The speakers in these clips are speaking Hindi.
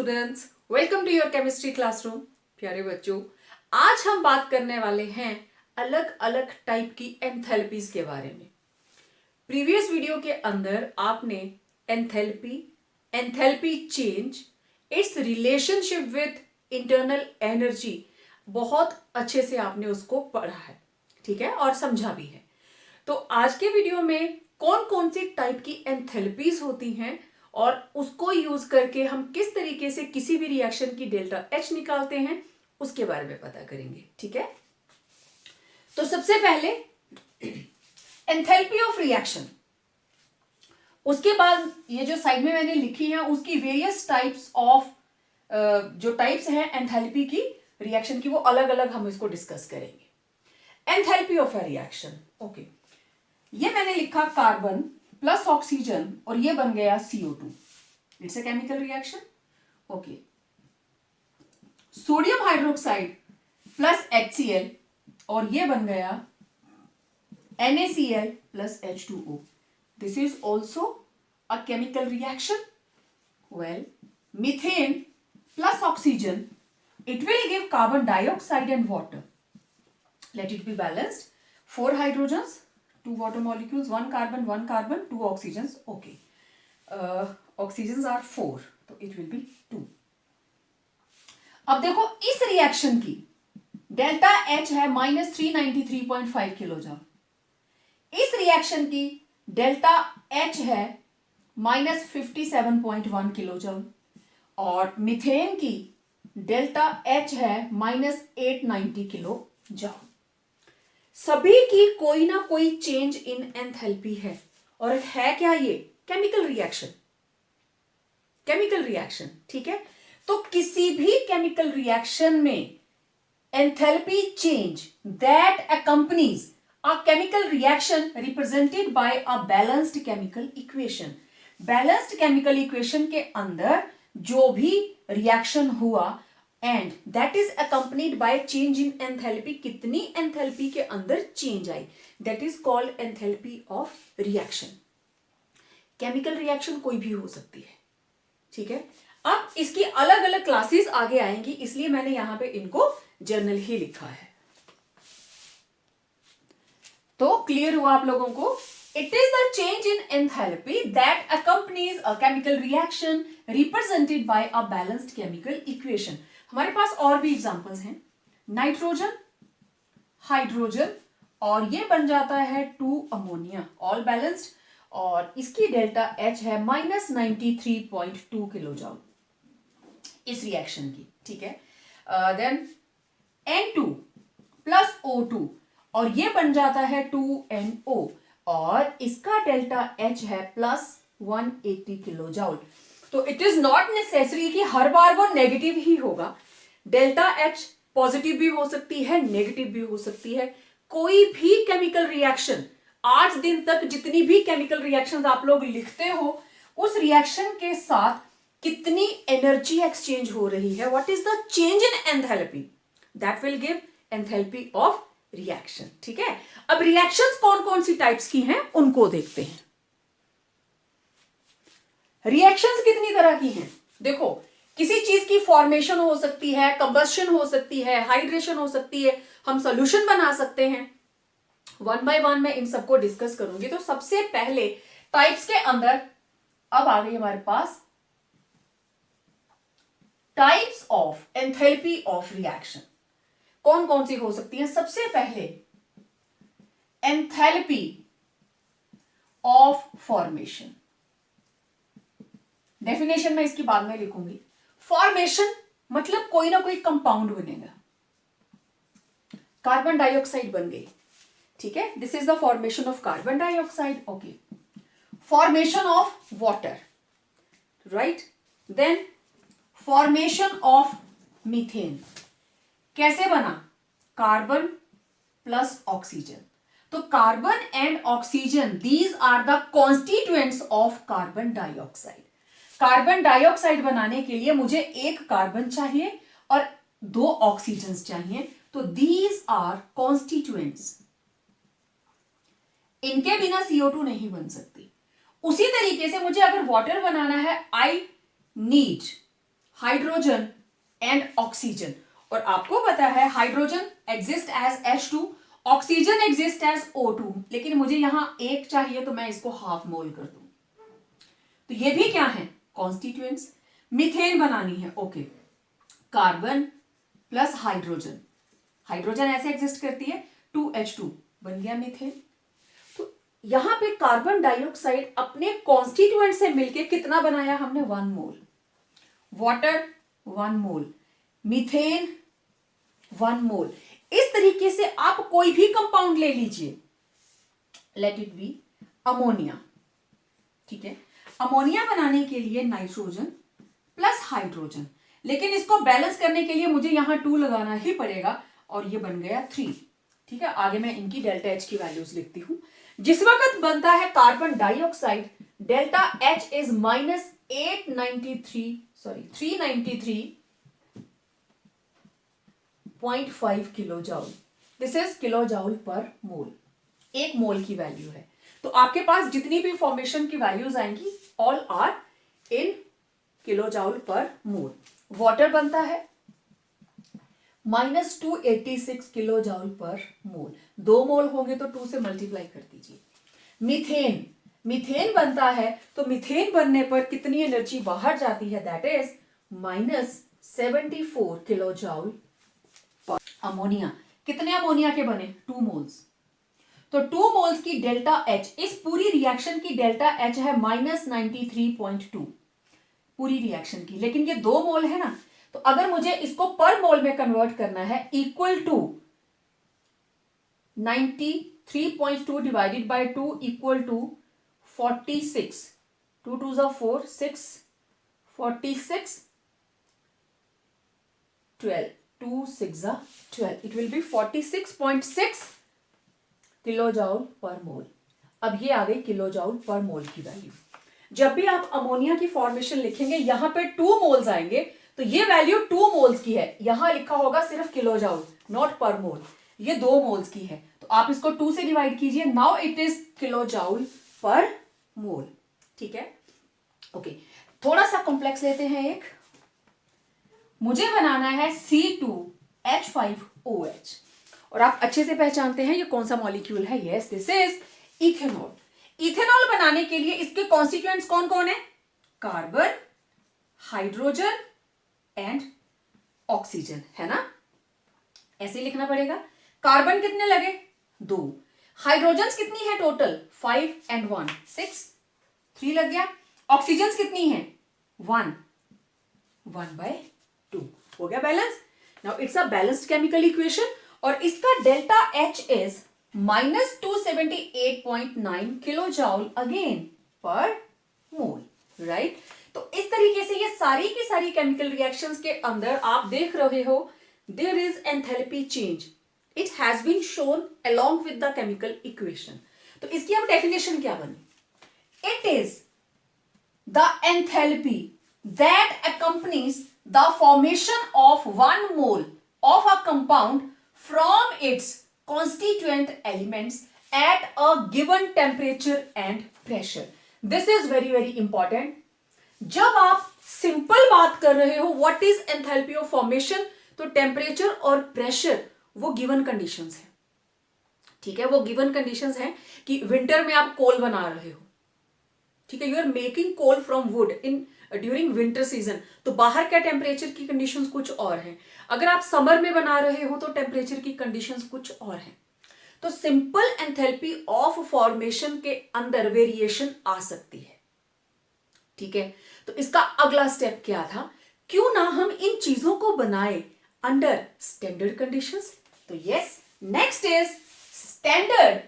Students, welcome to your chemistry classroom. प्यारे बच्चों, आज हम बात करने वाले हैं अलग अलग टाइप की एंथैल्पीज के बारे में। प्रीवियस वीडियो के अंदर आपने enthalpy, enthalpy change, it's relationship with internal energy बहुत अच्छे से आपने उसको पढ़ा है, ठीक है, और समझा भी है। तो आज के वीडियो में कौन कौन सी टाइप की एंथैल्पीज होती हैं और उसको यूज करके हम किस तरीके से किसी भी रिएक्शन की डेल्टा एच निकालते हैं उसके बारे में पता करेंगे, ठीक है। तो सबसे पहले एंथैल्पी ऑफ रिएक्शन, उसके बाद ये जो साइड में मैंने लिखी है उसकी वेरियस टाइप्स ऑफ जो टाइप्स हैं एंथैल्पी की रिएक्शन की, वो अलग अलग हम इसको डिस्कस करेंगे। Enthalpy of a reaction, okay, ये मैंने लिखा कार्बन प्लस ऑक्सीजन और ये बन गया CO2। It's a chemical reaction, okay. Sodium hydroxide plus HCl और ये बन गया NaCl plus H2O। This is also a chemical reaction. Well, methane plus oxygen, it will give carbon dioxide and water. Let it be balanced. 4 hydrogens, 2 water molecules, 1 carbon, 2 oxygens. Okay. Oxygens are 4, तो it will be 2. अब देखो इस रिएक्शन की डेल्टा H है -393.5 किलोजूल। इस रिएक्शन की डेल्टा H है -57.1 किलोजूल और मीथेन की डेल्टा H है -890 किलोजूल। सभी की कोई ना कोई चेंज इन एंथैल्पी है और है क्या ये? केमिकल रिएक्शन, केमिकल रिएक्शन, ठीक है। तो किसी भी केमिकल रिएक्शन में enthalpy change that accompanies a chemical reaction represented by a balanced chemical equation। Balanced chemical equation के अंदर जो भी रिएक्शन हुआ and that is accompanied by change in enthalpy, कितनी एंथैल्पी के अंदर change I, that is called enthalpy of reaction. Chemical reaction कोई भी हो सकती है, ठीक है। अब इसकी अलग अलग क्लासेस आगे आएंगी, इसलिए मैंने यहां पे इनको जर्नल ही लिखा है। तो क्लियर हुआ आप लोगों को? It is the change in enthalpy that accompanies a chemical reaction represented by a balanced chemical equation। हमारे पास और भी एग्जांपल्स हैं, नाइट्रोजन, हाइड्रोजन और ये बन जाता है 2 अमोनिया, ऑल बैलेंस्ड, और इसकी डेल्टा H है -93.2 किलोजूल इस रिएक्शन की, ठीक है। देन N2 प्लस O2 और ये बन जाता है 2NO और इसका डेल्टा H है +180 किलोजूल। तो इट इज नॉट नेसेसरी कि हर बार वो नेगेटिव ही होगा। डेल्टा H पॉजिटिव भी हो सकती है, नेगेटिव भी हो सकती है। कोई भी केमिकल रिएक्शन, आज दिन तक जितनी भी केमिकल रिएक्शंस आप लोग लिखते हो, उस रिएक्शन के साथ कितनी एनर्जी एक्सचेंज हो रही है, what is the change in enthalpy, that will give enthalpy of reaction, ठीक है। अब रिएक्शंस कौन कौन सी टाइप्स की हैं उनको देखते हैं। रिएक्शंस कितनी तरह की हैं? देखो, किसी चीज की फॉर्मेशन हो सकती है, कंबस्शन हो सकती है, हाइड्रेशन हो सकती है, हम सॉल्यूशन बना सकते हैं। वन बाय वन मैं इन सबको डिस्कस करूंगी। तो सबसे पहले टाइप्स के अंदर अब आ गई हमारे पास types of enthalpy of reaction. कौन कौन सी हो सकती है? सबसे पहले एंथैल्पी ऑफ फॉर्मेशन। डेफिनेशन में इसकी बाद में लिखूंगी। फॉर्मेशन मतलब कोई ना कोई कंपाउंड बनेगा। कार्बन डाइऑक्साइड बन गई, ठीक है, this is the formation of carbon dioxide, okay. Formation of water, right. Then formation of methane, कैसे बना? Carbon plus oxygen. तो carbon and oxygen, these are the constituents of carbon dioxide. Carbon dioxide बनाने के लिए मुझे एक कार्बन चाहिए और 2 ऑक्सीजन चाहिए, तो दीज आर कॉन्स्टिट्यूएंट्स। इनके बिना CO2 नहीं बन सकती। उसी तरीके से मुझे अगर वाटर बनाना है, I need hydrogen and oxygen. और आपको पता है hydrogen exist as H2, oxygen exist as O2, लेकिन मुझे यहां एक चाहिए तो मैं इसको हाफ मोल कर दूं। तो ये भी क्या है? कॉन्स्टिट्यूएंट्स। मीथेन बनानी है, okay. Carbon plus hydrogen, hydrogen ऐसे एग्जिस्ट करती है 2H2, बन गया मीथेन। तो यहां पे कार्बन डाइऑक्साइड अपने कॉन्स्टिट्यूएंट से मिलके कितना बनाया हमने? 1 मोल। वाटर 1 मोल, मीथेन 1 मोल। इस तरीके से आप कोई भी कंपाउंड ले लीजिए, लेट इट बी अमोनिया, ठीक है। अमोनिया बनाने के लिए नाइट्रोजन प्लस हाइड्रोजन, लेकिन इसको बैलेंस करने के लिए मुझे यहां 2 लगाना ही पड़ेगा और ये बन गया 3, ठीक है। आगे मैं इनकी डेल्टा H की वैल्यूज लिखती हूं। जिस वक्त बनता है carbon dioxide, delta H is -393.5 kilo joule. This is kilo joule per मोल, 1 मोल की वैल्यू है। तो आपके पास जितनी भी फॉर्मेशन की वैल्यूज आएंगी all are in kilo joule per mole. Water बनता है -286 किलो जाउल पर मोल, 2 मोल होंगे तो 2 से मल्टीप्लाई कर दीजिए। मीथेन, मीथेन बनता है तो मीथेन बनने पर कितनी एनर्जी बाहर जाती है? दैट इज -74 किलो जाउल पर। अमोनिया, कितने अमोनिया के बने? 2 मोल्स। तो 2 मोल्स की डेल्टा H, इस पूरी रिएक्शन की डेल्टा H है -93.2 पूरी रिएक्शन की, लेकिन ये 2 मोल है ना, तो अगर मुझे इसको पर मोल में कन्वर्ट करना है, equal to 93.2 divided by 2 equal to 46, 2 2 4 6, 46, 12, 2 6 12, it will be 46.6 kilo joule per mole. अब ये आ गई किलो जाउल पर मोल की वैल्यू। जब भी आप अमोनिया की फॉर्मेशन लिखेंगे यहां पे 2 मोल्स आएंगे, तो ये वैल्यू 2 मोल्स की है, यहां लिखा होगा सिर्फ किलो जाउल, नॉट पर मोल। ये 2 मोल्स की है, तो आप इसको 2 से डिवाइड कीजिए, now it is kilo joule per mole, ठीक है। ओके, थोड़ा सा कॉम्प्लेक्स लेते हैं एक। मुझे बनाना है C2H5OH, और आप अच्छे से पहचानते हैं ये कौन सा मॉलिक्यूल है? Yes, this is ethanol. Ethanol बनाने के लिए इसके कॉन्स्टिट्यूएंट्स कौन कौन है? कार्बन, हाइड्रोजन एंड ऑक्सीजन, है ना? ऐसे लिखना पड़ेगा। कार्बन कितने लगे? 2। हाइड्रोजन कितनी है टोटल? 5 and 1 6, 3 लग गया। ऑक्सीजन कितनी है? 1 1/2, हो गया balance. Now it's a balanced chemical equation, और इसका delta H is -278.9 kilo joule again पर मोल, राइट। तो इस तरीके से ये सारी की सारी केमिकल रिएक्शंस के अंदर आप देख रहे हो there is enthalpy change, it has been shown along with the chemical equation. तो इसकी अब डेफिनेशन क्या बनी? It is the enthalpy that accompanies the formation of 1 mole of a compound from its constituent elements at a given temperature and pressure. This is very very important. जब आप सिंपल बात कर रहे हो what is enthalpy of formation, तो टेम्परेचर और प्रेशर वो गिवन कंडीशंस है, ठीक है। वो गिवन कंडीशंस हैं कि विंटर में आप कोल बना रहे हो, ठीक है, you are making coal from wood in during winter season, तो बाहर क्या टेम्परेचर की कंडीशंस कुछ और हैं। अगर आप समर में बना रहे हो तो टेम्परेचर की कंडीशंस कुछ और हैं। तो सिंपल एंथैल्पी ऑफ फॉर्मेशन के अंदर वेरिएशन आ सकती है, ठीक है। तो इसका अगला स्टेप क्या था? क्यों ना हम इन चीजों को बनाए अंडर स्टैंडर्ड कंडीशंस। तो yes, next is standard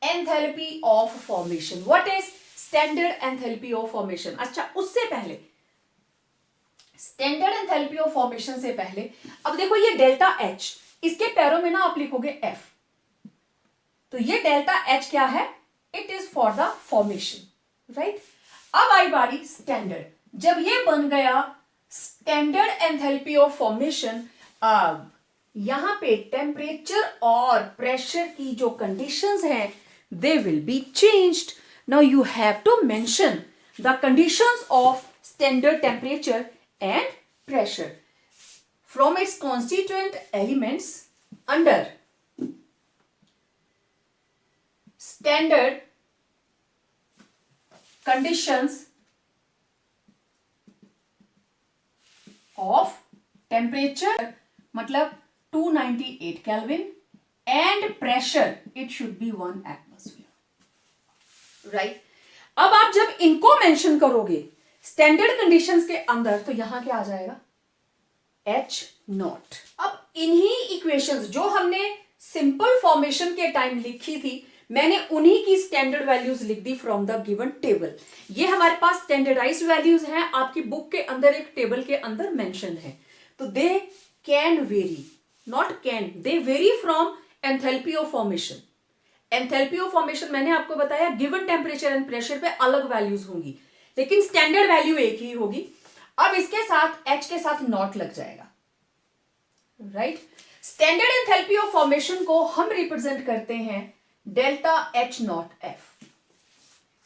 enthalpy of formation. What is standard enthalpy of formation? अच्छा, उससे पहले स्टैंडर्ड एंथैल्पी ऑफ फॉर्मेशन से पहले अब देखो ये डेल्टा H, इसके पैरों में ना आप लिखोगे F, तो ये डेल्टा H क्या है? It is for the formation, right. अब आई बारी स्टैंडर्ड। जब ये बन गया स्टैंडर्ड एंथैल्पी ऑफ फॉर्मेशन, अब यहां पे टेम्परेचर और प्रेशर की जो कंडीशंस हैं they will be changed. Now you have to mention the conditions of standard temperature and pressure from its constituent elements under standard conditions of temperature मतलब 298 Kelvin and pressure it should be 1 atmosphere, right? अब आप जब इनको मेंशन करोगे स्टैंडर्ड कंडीशंस के अंदर तो यहां क्या आ जाएगा H नॉट। अब इन्हीं इक्वेशंस जो हमने सिंपल फॉर्मेशन के टाइम लिखी थी मैंने उन्हीं की स्टैंडर्ड वैल्यूज लिख दी फ्रॉम द गिवन टेबल। ये हमारे पास स्टैंडर्डाइज्ड वैल्यूज हैं, आपकी बुक के अंदर एक टेबल के अंदर मेंशन है। तो they can very, not can, they very from enthalpy of formation. Enthalpy of formation मैंने आपको बताया गिवन टेम्परेचर एंड प्रेशर पे अलग वैल्यूज होंगी लेकिन स्टैंडर्ड वैल्यू एक ही होगी। अब इसके साथ H के साथ नॉट लग जाएगा, right? Standard enthalpy of formation को हम रिप्रेजेंट करते हैं डेल्टा H नॉट F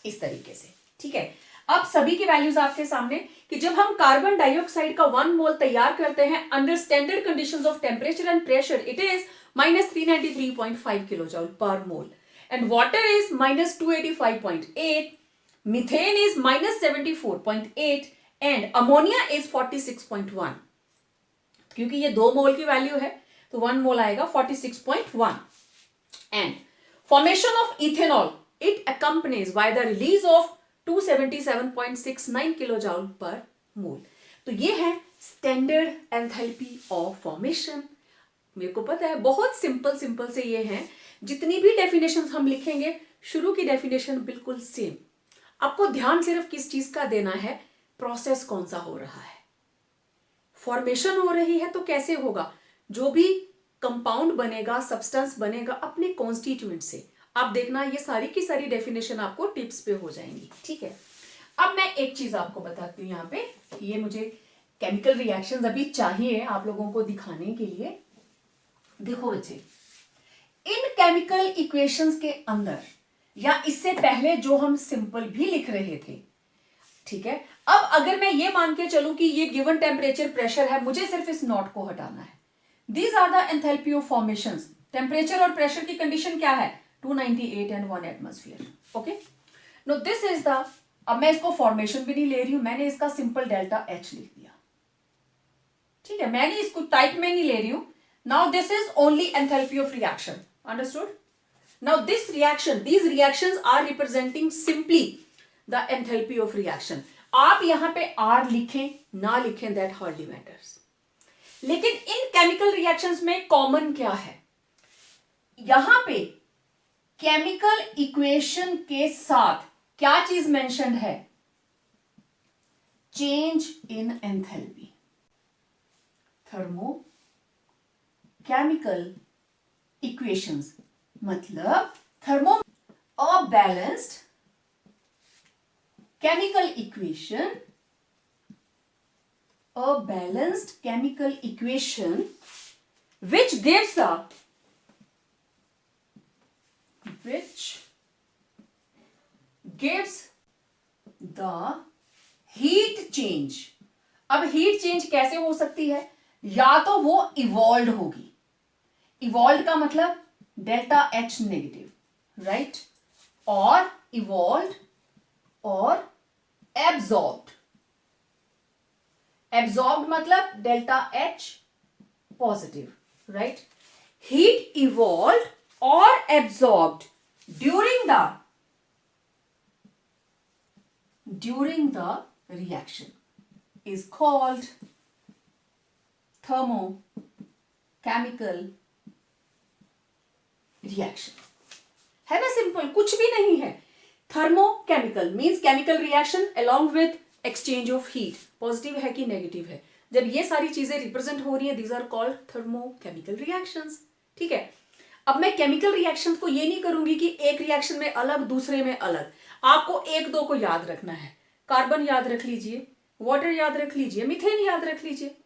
इस तरीके से, ठीक है? अब सभी की वैल्यूज आपके सामने कि जब हम कार्बन डाइऑक्साइड का 1 मोल तैयार करते हैं under standard conditions of temperature and pressure it is -393.5 kilojoule per mole and water is -285.8, methane is -74.8 and ammonia is 46.1। क्योंकि ये 2 मोल की वैल्यू है तो 1 मोल आएगा 46.1 and formation of ethanol it accompanies by the release of 277.69 kilojoule per mole। तो ये है स्टैंडर्ड एंथैल्पी ऑफ फॉर्मेशन। मेरे को पता है बहुत सिंपल से ये हैं, जितनी भी डेफिनेशंस हम लिखेंगे शुरू की डेफिनेशन बिल्कुल सेम। आपको ध्यान सिर्फ किस चीज का देना है, प्रोसेस कौन सा हो रहा है। फॉर्मेशन हो रही है तो कैसे होगा, जो भी कंपाउंड बनेगा सब्सटेंस बनेगा अपने कॉन्स्टिट्यूएंट से। आप देखना ये सारी की सारी डेफिनेशन आपको टिप्स पे हो जाएंगी, ठीक है? अब मैं एक चीज आपको बताती हूँ यहाँ पे, ये मुझे केमिकल रिएक्शंस अभी चाहिए आप लोगों को दिखाने के लिए। देखो बच्चे, इन केमिकल इक्वेशंस के अंदर या इससे पहले जो हम सिंपल भी लिख रहे थे, ठीक है? अब अगर मैं ये मान के चलूं कि ये गिवन टेम्परेचर प्रेशर है, मुझे सिर्फ इस नॉट को हटाना है। These are the enthalpy of formations। Temperature और प्रेशर की कंडीशन क्या है 298 and 1 atmosphere, okay? No this is the, अब मैं इसको फॉर्मेशन भी नहीं ले रही हूं, मैंने इसका सिंपल डेल्टा H लिख दिया, ठीक है? मैंने इसको टाइप में नहीं ले रही हूं। Now this is only enthalpy of reaction, understood? Now this reaction, these reactions are representing simply the enthalpy of reaction. आप यहां पे R लिखें ना लिखें दैट हार्डली मैटर्स, लेकिन इन केमिकल रिएक्शंस में कॉमन क्या है, यहां पे केमिकल इक्वेशन के साथ क्या चीज मेंशन्ड है, change in enthalpy. Thermo chemical equations मतलब thermo a balanced chemical equation, a balanced chemical equation which gives the heat change। अब हीट चेंज कैसे हो सकती है, या तो वो इवॉल्व होगी, इवॉल्व का मतलब डेल्टा H नेगेटिव, राइट? और इवॉल्व और एब्जॉर्ब्ड, एब्जॉर्ब्ड मतलब delta H positive, right? Heat evolve और absorbed during the reaction is called thermochemical reaction। है ना सिंपल, कुछ भी नहीं है। Thermochemical means chemical reaction along with exchange of heat, positive है कि नेगेटिव है। जब ये सारी चीजें रिप्रेजेंट हो रही है, these are called thermochemical reactions, ठीक है? अब मैं केमिकल रिएक्शंस को ये नहीं करूंगी कि एक रिएक्शन में अलग दूसरे में अलग, आपको एक दो को याद रखना है। कार्बन याद रख लीजिए, वाटर याद रख लीजिए, मीथेन याद रख लीजिए।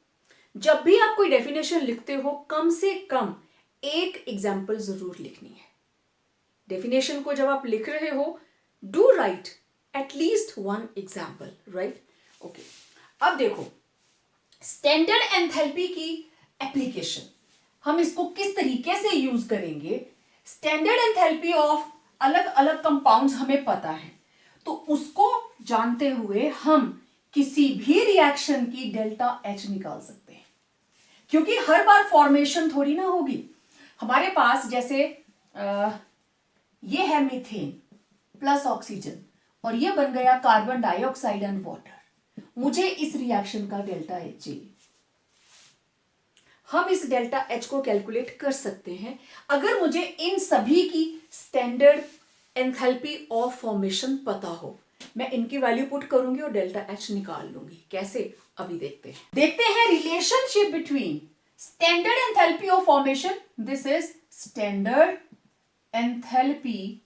जब भी आप कोई डेफिनेशन लिखते हो कम से कम एक एग्जाम्पल जरूर लिखनी है। डेफिनेशन को जब आप लिख रहे हो do right at least one example, right? Okay, अब देखो स्टैंडर्ड एंथैल्पी की एप्लीकेशन, हम इसको किस तरीके से यूज करेंगे। स्टैंडर्ड एंथैल्पी ऑफ अलग अलग कंपाउंड्स हमें पता है, तो उसको जानते हुए हम किसी भी रिएक्शन की डेल्टा एच निकाल सकते हैं, क्योंकि हर बार फॉर्मेशन थोड़ी ना होगी। हमारे पास जैसे ये है मीथेन प्लस ऑक्सीजन और ये बन गया कार्बन डाइऑक्साइड एंड वाटर। मुझे इस रिएक्शन का डेल्टा एच चाहिए। हम इस डेल्टा एच को कैलकुलेट कर सकते हैं अगर मुझे इन सभी की स्टैंडर्ड एंथैल्पी ऑफ फॉर्मेशन पता हो। मैं इनकी वैल्यू पुट करूंगी और डेल्टा एच निकाल लूंगी। कैसे, अभी देखते हैं relationship between standard enthalpy of formation, this is standard enthalpy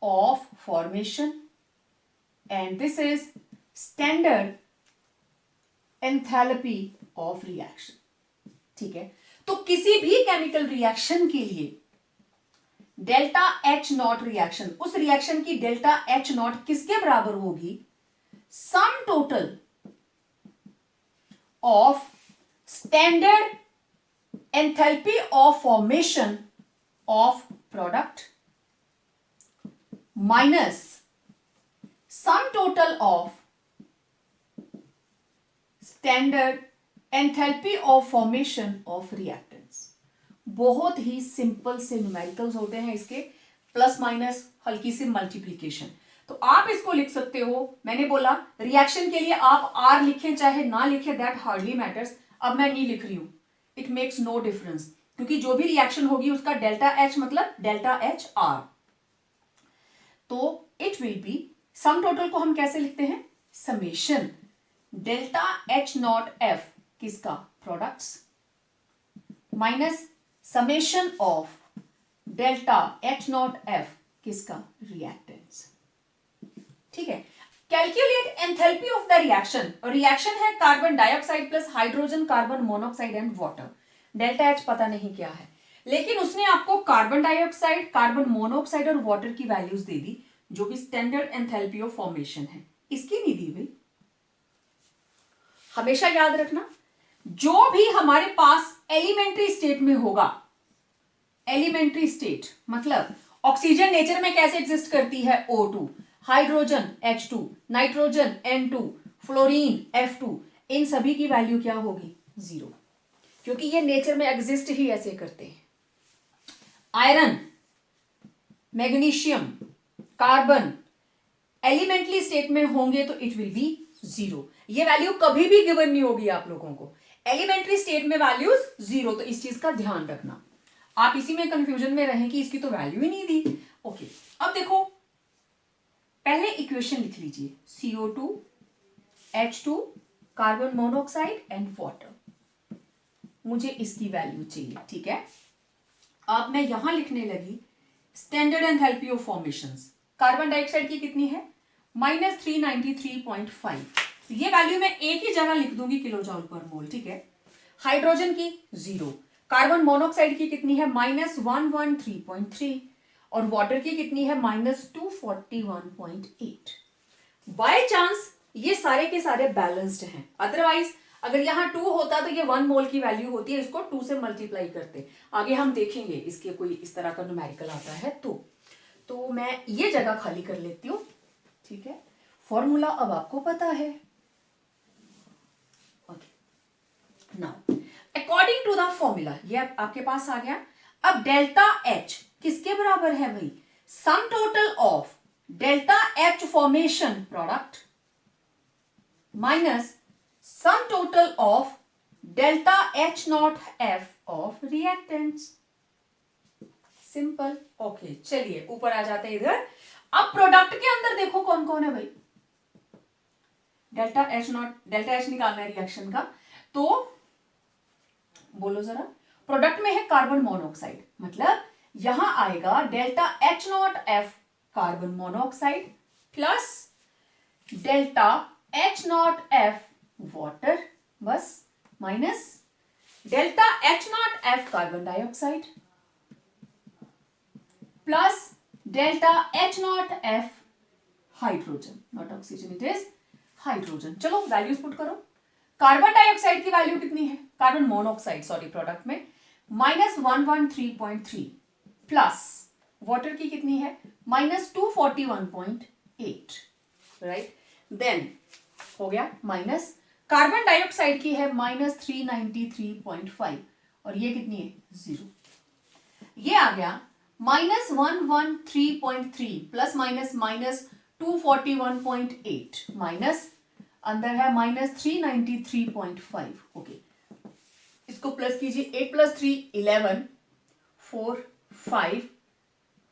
of formation and this is standard enthalpy of reaction। ठीक है, तो किसी भी केमिकल रिएक्शन के लिए डेल्टा एच नॉट रिएक्शन, उस रिएक्शन की डेल्टा एच नॉट किसके बराबर होगी, सम total of standard enthalpy of formation of product minus sum total of standard enthalpy of formation of reactants। बहुत ही सिंपल से न्यूमेरिकल्स होते हैं इसके, प्लस माइनस हल्की सी मल्टीप्लीकेशन। तो आप इसको लिख सकते हो, मैंने बोला रिएक्शन के लिए आप आर लिखें चाहे ना लिखें, दैट हार्डली मैटर्स। अब मैं नहीं लिख रही हूं, इट मेक्स नो डिफरेंस, क्योंकि जो भी रिएक्शन होगी उसका डेल्टा एच मतलब डेल्टा एच आर। तो it will be, sum total को हम कैसे लिखते हैं, summation delta H naught F किसका, products, minus summation of delta H naught F किसका, रिएक्टेंट्स। ठीक है, calculate enthalpy of the reaction. Reaction है carbon dioxide plus hydrogen, carbon monoxide and water. Delta H पता नहीं क्या है, लेकिन उसने आपको कार्बन डाइऑक्साइड, कार्बन मोनोऑक्साइड और वाटर की वैल्यूज दे दी, जो भी स्टैंडर्ड एंथैल्पी ऑफ फॉर्मेशन है, इसकी नहीं दी भाई। हमेशा याद रखना, जो भी हमारे पास एलिमेंट्री स्टेट में होगा, एलिमेंट्री स्टेट मतलब ऑक्सीजन नेचर में कैसे एग्जिस्ट करती है, O2, hydrogen H2, nitrogen N2, fluorine F2, इन सभी की वैल्यू क्या होगी, 0, क्योंकि ये नेचर में एग्जिस्ट ही ऐसे करते हैं। Iron, magnesium, carbon elementary state में होंगे तो इट विल बी 0। ये वैल्यू कभी भी गिवन नहीं होगी आप लोगों को, एलिमेंट्री स्टेट में वैल्यूज 0। तो इस चीज का ध्यान रखना, आप इसी में कंफ्यूजन में रहें कि इसकी तो वैल्यू ही नहीं दी। ओके, अब देखो पहले इक्वेशन लिख लीजिए, CO2 H2 carbon monoxide and water, मुझे इसकी वैल्यू चाहिए। ठीक है, अब मैं यहां लिखने लगी standard enthalpy of formations. Carbon dioxide की कितनी है, -393.5, तो ये वैल्यू मैं एक ही जगह लिख दूंगी किलो जॉल पर मोल। ठीक है, हाइड्रोजन की 0, कार्बन मोनोऑक्साइड की कितनी है, -113.3 और वाटर की कितनी है, -241.8। बाय चांस ये सारे के सारे बैलेंस्ड हैं, अदरवाइज अगर यहां 2 होता तो ये 1 मोल की वैल्यू होती है, इसको 2 से मल्टीप्लाई करते। आगे हम देखेंगे इसके कोई इस तरह का न्यूमेरिकल आता है तो मैं ये जगह खाली कर लेती हूं। ठीक है, फॉर्मूला अब आपको पता है। Okay, now according to the formula, ये आपके पास आ गया। अब डेल्टा एच किसके बराबर है भाई, सम total of delta H formation product minus sum total of delta H naught F of reactants. Simple. Okay, चलिए ऊपर आ जाते हैं इधर। अब प्रोडक्ट के अंदर देखो कौन कौन है भाई, डेल्टा एच निकालना है रिएक्शन का, तो बोलो जरा। प्रोडक्ट में है कार्बन मोनोऑक्साइड, मतलब यहां आएगा delta H naught F carbon monoxide plus delta H naught F water, बस, minus delta H naught F carbon dioxide plus delta H naught F hydrogen, not oxygen, it is hydrogen. चलो वैल्यूज पुट करो। कार्बन डाइऑक्साइड की वैल्यू कितनी है, कार्बन मोनोऑक्साइड सॉरी प्रोडक्ट में -113.3 प्लस वाटर की कितनी है -241.8, राइट। देन हो गया माइनस, कार्बन डाइऑक्साइड की है -393.5 और ये कितनी है 0। ये आ गया -113.3 प्लस -241.8 माइनस अंदर है -393.5। ओके, इसको प्लस कीजिए, 8 + 3 11, 4 5,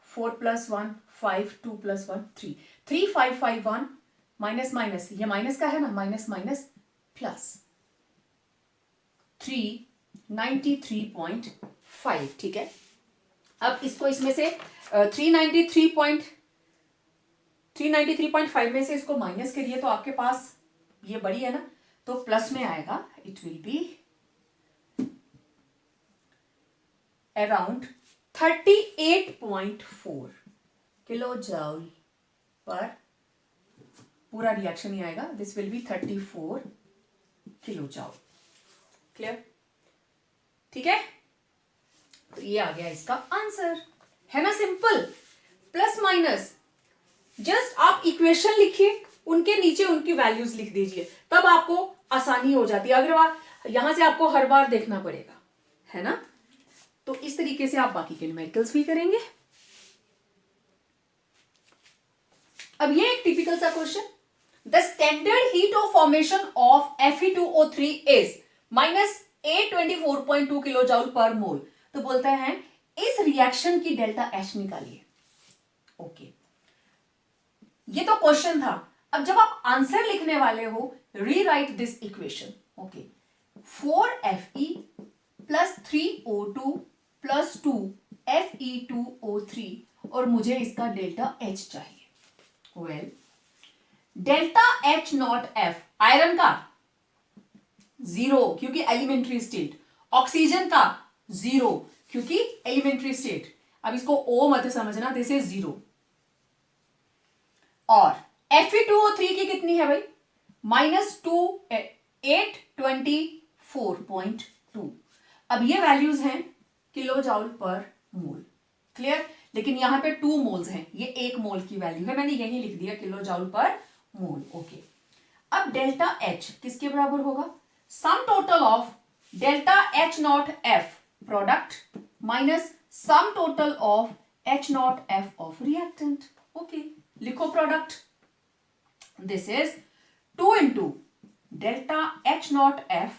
4 + 1 5, 2 + 1 3, 3551 माइनस माइनस, ये माइनस का है ना, माइनस माइनस प्लस 393.5, ठीक है। अब इसको इसमें से 393.5 में से इसको माइनस करिए तो आपके पास ये बड़ी है ना, तो प्लस में आएगा, it will be around 38.4 kilo joule पर, पूरा रिएक्शन ही आएगा, this will be 34 kilo joule. Clear, ठीक है। तो ये आ गया इसका आंसर, है ना, सिंपल। प्लस माइनस, जस्ट आप इक्वेशन लिखिए, उनके नीचे उनकी वैल्यूज लिख दीजिए, तब आपको आसानी हो जाती है। अगर यहां से आपको हर बार देखना पड़ेगा, है ना, तो इस तरीके से आप बाकी के न्यूमेरिकल्स भी करेंगे। अब ये एक टिपिकल सा question, the standard heat of formation of Fe2O3 is -824.2 kilo joule per mole. तो बोलता है इस रिएक्शन की डेल्टा H निकालिए। ओके, ये तो क्वेश्चन था। अब जब आप आंसर लिखने वाले हो, rewrite this equation. Okay, 4Fe + 3O2 + 2Fe2O3 और मुझे इसका डेल्टा H चाहिए। वेल, डेल्टा H0F आयरन का 0 क्योंकि एलिमेंट्री स्टेट, ऑक्सीजन का 0 क्योंकि एलिमेंट्री स्टेट। अब इसको O मत समझना, दिस इज 0। और Fe2O3 की कितनी है भाई, -824.2। अब ये वैल्यूज हैं किलो जूल पर मोल। क्लियर, लेकिन यहां पे 2 मोल्स हैं, ये 1 मोल की वैल्यू है, मैंने यही लिख दिया kilo joule per mole. Okay, अब डेल्टा H किसके बराबर होगा, sum total of delta H0F product minus sum total of H0F of reactant. Okay, लिखो product, this is 2 into delta H0F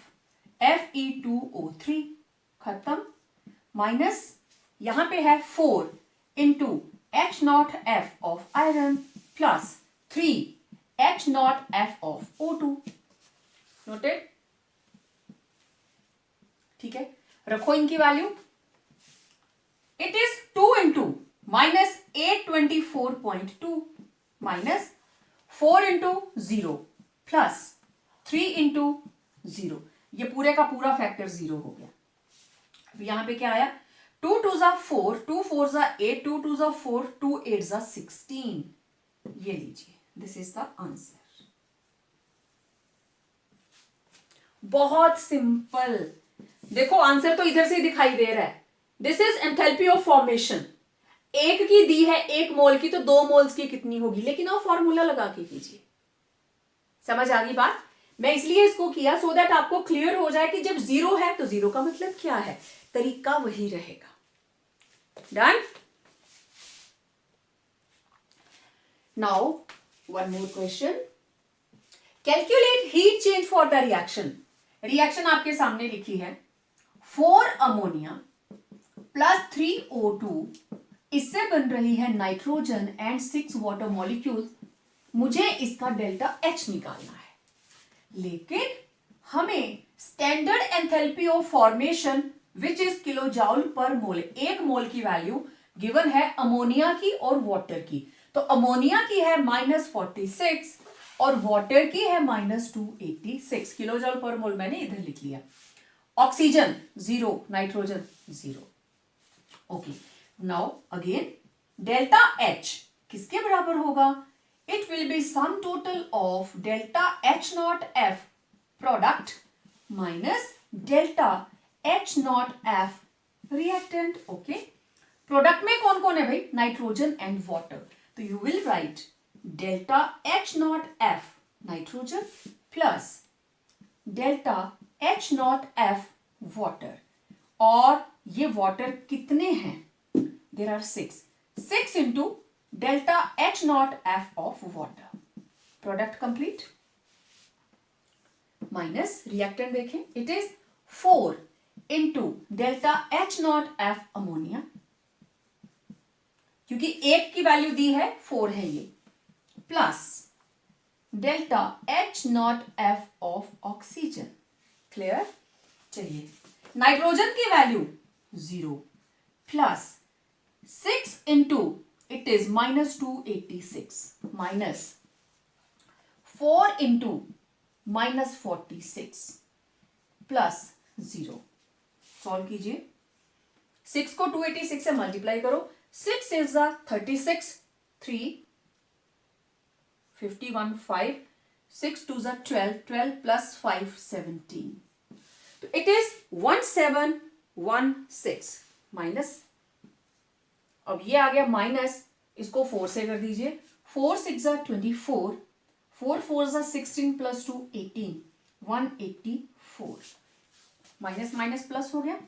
Fe2O3 खत्म, माइनस यहां पे है 4 into H0F of iron plus 3 H0F of O2। Noted, ठीक है, रखो इनकी value. It is 2 into -824.2 minus 4 into 0 plus 3 into 0, ये पूरे का पूरा फैक्टर 0 हो गया। अब यहां पे क्या आया, 2 2 = 4, 2 4 = 8, 2 2 = 4, 2 8 = 16। ये लीजिए, दिस इज द आंसर। बहुत सिंपल, देखो आंसर तो इधर से दिखाई दे रहा है, this is enthalpy of formation. एक की दी है 1 मोल की, तो 2 मोल्स की कितनी होगी, लेकिन आप फॉर्मूला लगा के कीजिए। समझ आ गई बात, मैं इसलिए इसको किया सो दैट आपको क्लियर हो जाए कि जब 0 है तो 0 का मतलब क्या है, तरीका वही रहेगा। Done. Now one more question, calculate heat change for the reaction. Reaction आपके सामने लिखी है, 4 अमोनिया प्लस 3 O2, इससे बन रही है नाइट्रोजन एंड 6 वाटर मॉलिक्यूल्स। मुझे इसका डेल्टा H निकालना है, लेकिन हमें standard enthalpy of formation which is kilo joule per मोल, 1 मोल की वैल्यू गिवन है अमोनिया की और वाटर की। तो अमोनिया की है -46 और वाटर की है -286 किलो जूल पर मोल, मैंने इधर लिख लिया। Oxygen 0, nitrogen 0। Okay, now again delta H किसके बराबर होगा, it will be sum total of delta H naught F product minus delta H naught F reactant. Okay, product में कौन कौन है भाई? Nitrogen and water. तो you will write delta H not F nitrogen plus delta H not F water. और ये वाटर कितने हैं? There are 6 into delta H not F of water. Product complete minus reactant देखें, it is 4 into delta H not F ammonia, क्योंकि एक की वैल्यू दी है 4 है ये, plus delta H not F of oxygen. Clear? चलिए नाइट्रोजन की value 0 plus 6 into it is -286 minus 4 into -46 plus 0. Solve कीजिए. 6 को 286 से मल्टीप्लाई करो. 6 is 36, 3, 51, 5, 6 2 12, 12 plus 5, 17. तो it is 1716 माइनस, अब ये आ गया माइनस, इसको 4 से कर दीजिए. 4 6 24, 4 4 16 plus 2 18, 184. माइनस माइनस प्लस हो गया.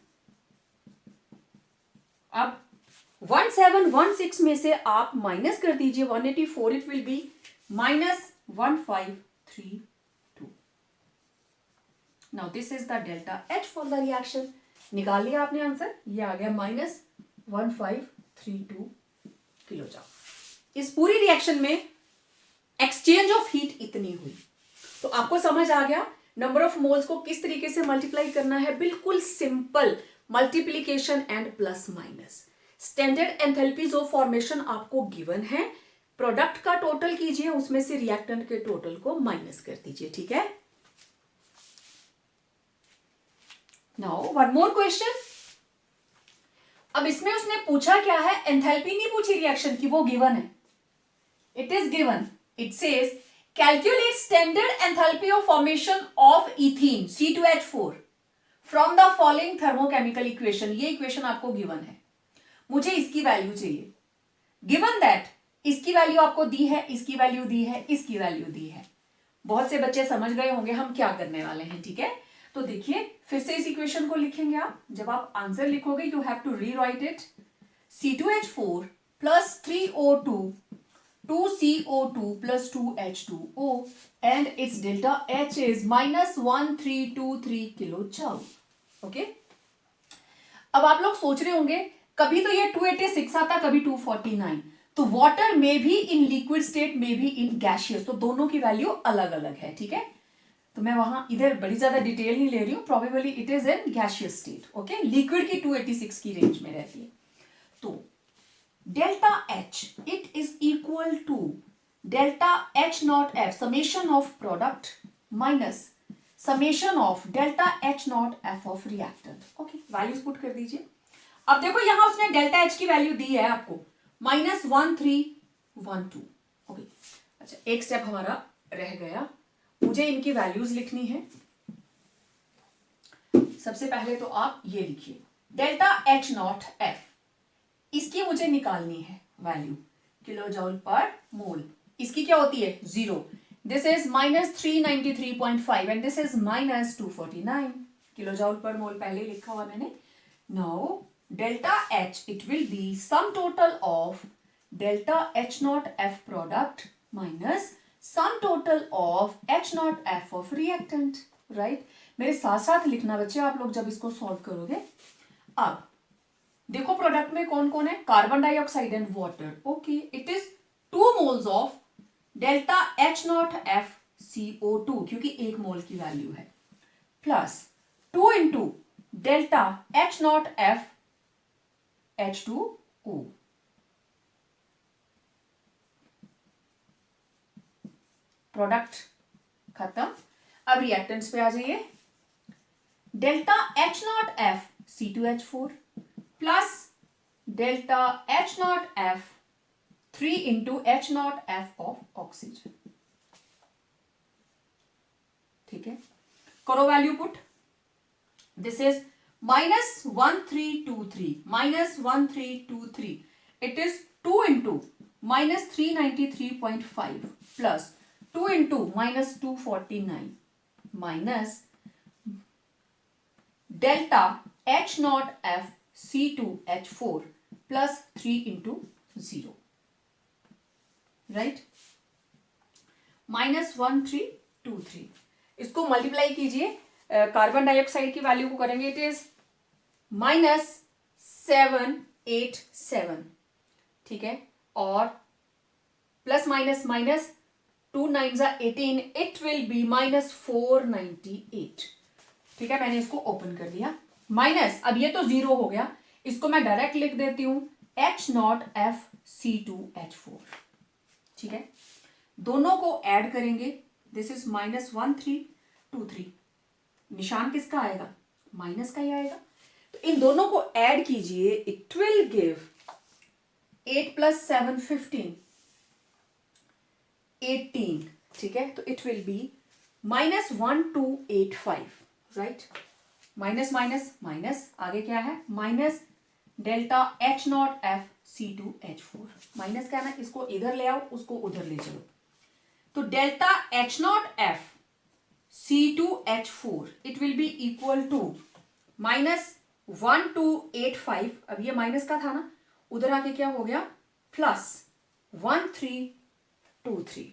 अब 1716 में से आप माइनस कर दीजिए 184, it will B -1532. Now this is the delta H for the reaction. निकाल लिया आपने आंसर, ये आ गया -1532 किलोजूल. इस पूरी रिएक्शन में एक्सचेंज ऑफ हीट इतनी हुई. तो आपको समझ आ गया नंबर ऑफ मोल्स को किस तरीके से मल्टीप्लाई करना है. बिल्कुल simple multiplication and plus minus. Standard enthalpies of formation आपको गिवन है. प्रोडक्ट का टोटल कीजिए, उसमें से रिएक्टेंट के टोटल को माइनस कर दीजिए. ठीक है. Now one more question. अब इसमें उसने पूछा क्या है? एंथैल्पी नहीं पूछी रिएक्शन की, वो गिवन है. It is given. It says calculate standard enthalpy of formation of ethene C2H4 from the following thermochemical equation. ये इक्वेशन आपको गिवन है, मुझे इसकी वैल्यू चाहिए. गिवन दैट इसकी वैल्यू आपको दी है, इसकी वैल्यू दी है, इसकी वैल्यू दी है. बहुत से बच्चे समझ गए होंगे हम क्या करने वाले हैं. ठीक है, तो देखिए फिर से इस इक्वेशन को लिखेंगे आप. जब आप आंसर लिखोगे you have to rewrite it. C2H4 plus 3O2 2CO2 plus 2H2O and its delta H is -1323 kilojoule. Okay, अब आप लोग सोच रहे होंगे कभी तो ये 286 आता, कभी 249. तो वाटर में भी इन लिक्विड स्टेट में भी इन गैशियस, तो दोनों की वैल्यू अलग अलग है. ठीक है, तो मैं वहां इधर बड़ी ज्यादा डिटेल नहीं ले रही हूं. Probably it is in gaseous state. Okay, liquid की 286 की रेंज में रहती है. तो delta H it is equal to delta H not F summation of product minus summation of delta H not F of reactant. Okay, values put कर दीजिए. अब देखो यहां उसने डेल्टा H की वैल्यू दी है आपको -1312. ओके, अच्छा एक स्टेप हमारा रह गया, मुझे इनकी वैल्यूज लिखनी है. सबसे पहले तो आप ये लिखिए डेल्टा H नॉट F, इसकी मुझे निकालनी है वैल्यू किलोजूल पर मोल. इसकी क्या होती है? 0. This is -393.5 and this is -249 kilojoule per मोल. पहले लिखा हुआ मैंने. Now delta H it will be sum total of delta H naught F product minus sum total of H naught F of reactant. right? मेरे साथ साथ लिखना बच्चे आप लोग जब इसको सॉल्व करोगे. अब देखो प्रोडक्ट में कौन कौन है? Carbon dioxide and water. Okay, it is 2 moles of delta H not F CO2 क्योंकि 1 मोल की वैल्यू है, plus 2 into delta H not F H2O. Product खत्म. अब रिएक्टेंट्स पे आ जाइए. Delta H not F C2H4 plus delta H not F 3 into H not F of oxygen. ठीक है, करो value put. This is -1323 -1323, it is 2 into -393.5 plus 2 into -249 minus delta H naught F C2H4 plus 3 into 0, right? -1323, इसको मल्टीप्लाई कीजिए, कार्बन डाइऑक्साइड की वैल्यू को करेंगे, इट इज -787, ठीक है, और plus minus minus 2 9 18, it will B -498। ठीक है, मैंने इसको ओपन कर दिया, माइनस, अब ये तो 0 हो गया, इसको मैं डायरेक्ट लिख देती हूं H0FC2H4। ठीक है, दोनों को ऐड करेंगे, दिस इज -1323, निशान किसका आएगा, माइनस का ही आएगा, तो इन दोनों को ऐड कीजिए, इट विल गिव 8 + 7 15 18, ठीक है, तो it will B -1285, right, minus minus minus, आगे क्या है, माइनस डेल्टा H0FC2H4, माइनस क्या है ना, इसको इधर ले आओ, उसको उधर ले चलो, तो delta H0FC2H4 it will be equal to -1285, अब ये माइनस का था ना, उधर आके क्या हो गया, +1323,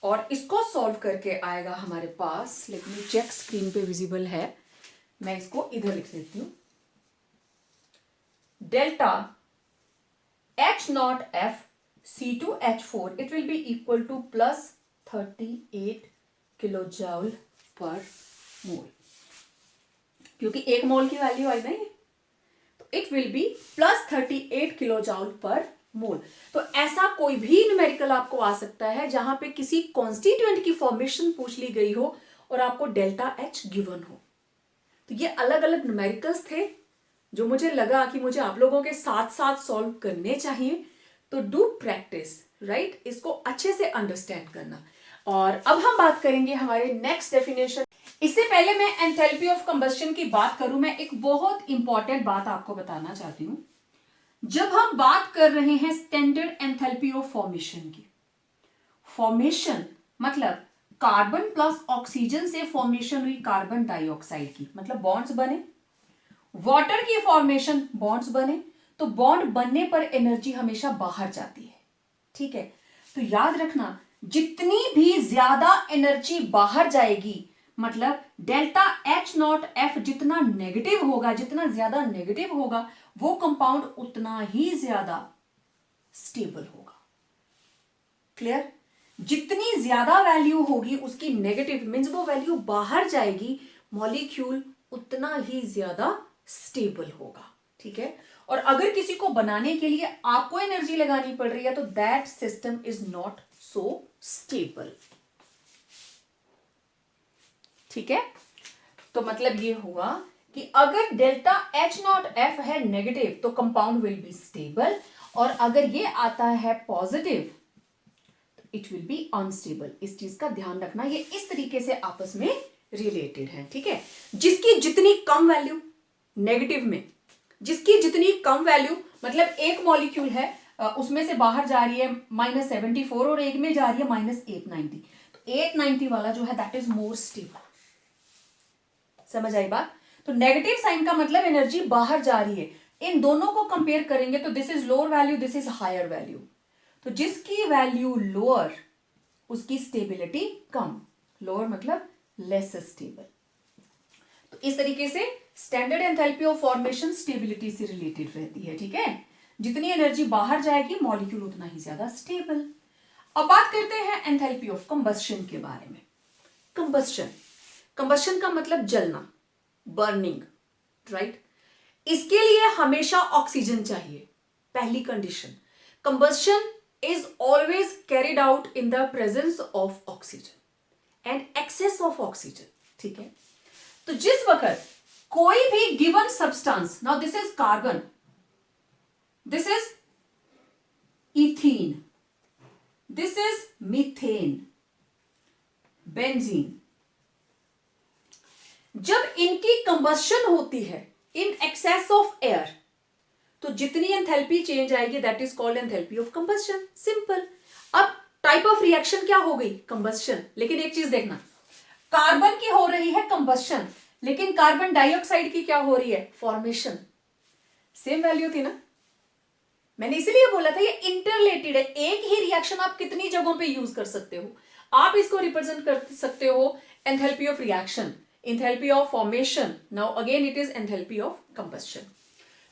और इसको सॉल्व करके आएगा हमारे पास, लेट मी चेक, स्क्रीन पे विजिबल है, मैं इसको इधर लिख देती हूं, delta H0FC2H4 it will be equal to +38 kilojoule per mole, क्योंकि 1 मोल की वैल्यू आई ना ये, तो it will B +38 kilojoule per mole. तो ऐसा कोई भी न्यूमेरिकल आपको आ सकता है जहां पे किसी कॉन्स्टिट्यूएंट की फॉर्मेशन पूछ ली गई हो और आपको डेल्टा H गिवन हो। तो ये अलग अलग न्यूमेरिकल्स थे जो मुझे लगा कि मुझे आप लोगों के साथ साथ सॉल्व करने चाहिए, तो डू प्रैक्टिस, राइट, इसको अच्छे से अंडरस्टैंड करना। और अब हम बात करेंगे हमारे नेक्स्ट डेफिनेशन। इससे पहले मैं एंथैल्पी ऑफ कंबस्शन की बात करूं, मैं एक बहुत इंपॉर्टेंट बात आपको बताना चाहती हूं। जब हम बात कर रहे हैं स्टैंडर्ड एंथैल्पी ऑफ फॉर्मेशन की, फॉर्मेशन मतलब कार्बन प्लस ऑक्सीजन से फॉर्मेशन हुई कार्बन डाइऑक्साइड की, मतलब बॉन्ड्स बने, वाटर की फॉर्मेशन बॉन्ड्स बने, तो बॉन्ड बनने पर एनर्जी हमेशा बाहर जाती है। ठीक है, तो याद रखना, जितनी भी ज्यादा एनर्जी बाहर जाएगी, मतलब डेल्टा H0F जितना नेगेटिव होगा, जितना ज्यादा नेगेटिव होगा, वो कंपाउंड उतना ही ज्यादा स्टेबल होगा। क्लियर? जितनी ज्यादा वैल्यू होगी उसकी नेगेटिव, मींस वो वैल्यू बाहर जाएगी, मॉलिक्यूल उतना ही ज्यादा स्टेबल होगा। ठीक है, और अगर किसी को बनाने के लिए आपको एनर्जी लगानी पड़ रही है, तो that system is not so stable. ठीक है, तो मतलब ये हुआ कि अगर डेल्टा H0F है नेगेटिव तो कंपाउंड विल बी स्टेबल, और अगर ये आता है पॉजिटिव तो इट विल बी अनस्टेबल। इस चीज का ध्यान रखना, ये इस तरीके से आपस में रिलेटेड है। ठीक है, जिसकी जितनी कम वैल्यू नेगेटिव में, जिसकी जितनी कम वैल्यू, मतलब एक मॉलिक्यूल है उसमें से बाहर जा रही है -74 और एक में जा रही है -890, तो 890 वाला जो है दैट इज मोर स्टेबल। समझ आई बात? तो नेगेटिव साइन का मतलब एनर्जी बाहर जा रही है। इन दोनों को कंपेयर करेंगे तो this is lower value, this is higher value, तो जिसकी वैल्यू लोअर उसकी स्टेबिलिटी कम, लोअर मतलब लेस स्टेबल। तो इस तरीके से standard enthalpy of formation stability से रिलेटेड रहती है। ठीक है, जितनी एनर्जी बाहर जाएगी मॉलिक्यूल उतना ही ज्यादा स्टेबल। अब बात करते हैं एंथैल्पी ऑफ कंबस्शन के बारे में। कंबस्शन, कंबस्शन का मतलब जलना, बर्निंग, राइट। इसके लिए हमेशा ऑक्सीजन चाहिए, पहली condition. Combustion is always carried out in the presence of oxygen and excess of oxygen. ठीक है, तो जिस वक्त कोई भी given substance, now this is carbon, this is ethene, this is methane, benzene. जब इनकी कंबस्शन होती है इन एक्सेस ऑफ एयर, तो जितनी एंथैल्पी चेंज आएगी that is called enthalpy of combustion. Simple. अब टाइप ऑफ रिएक्शन क्या हो गई? कंबस्शन। लेकिन एक चीज देखना, कार्बन की हो रही है कंबस्शन, लेकिन कार्बन डाइऑक्साइड की क्या हो रही है? फॉर्मेशन। सेम वैल्यू थी ना? मैंने इसीलिए बोला था ये इंटरलेटेड है। एक ही रिएक्शन आप कितनी जगहों पे यूज कर सकते हो। आप इसको रिप्रेजेंट कर सकते हो enthalpy of reaction, enthalpy of formation, now again it is enthalpy of combustion.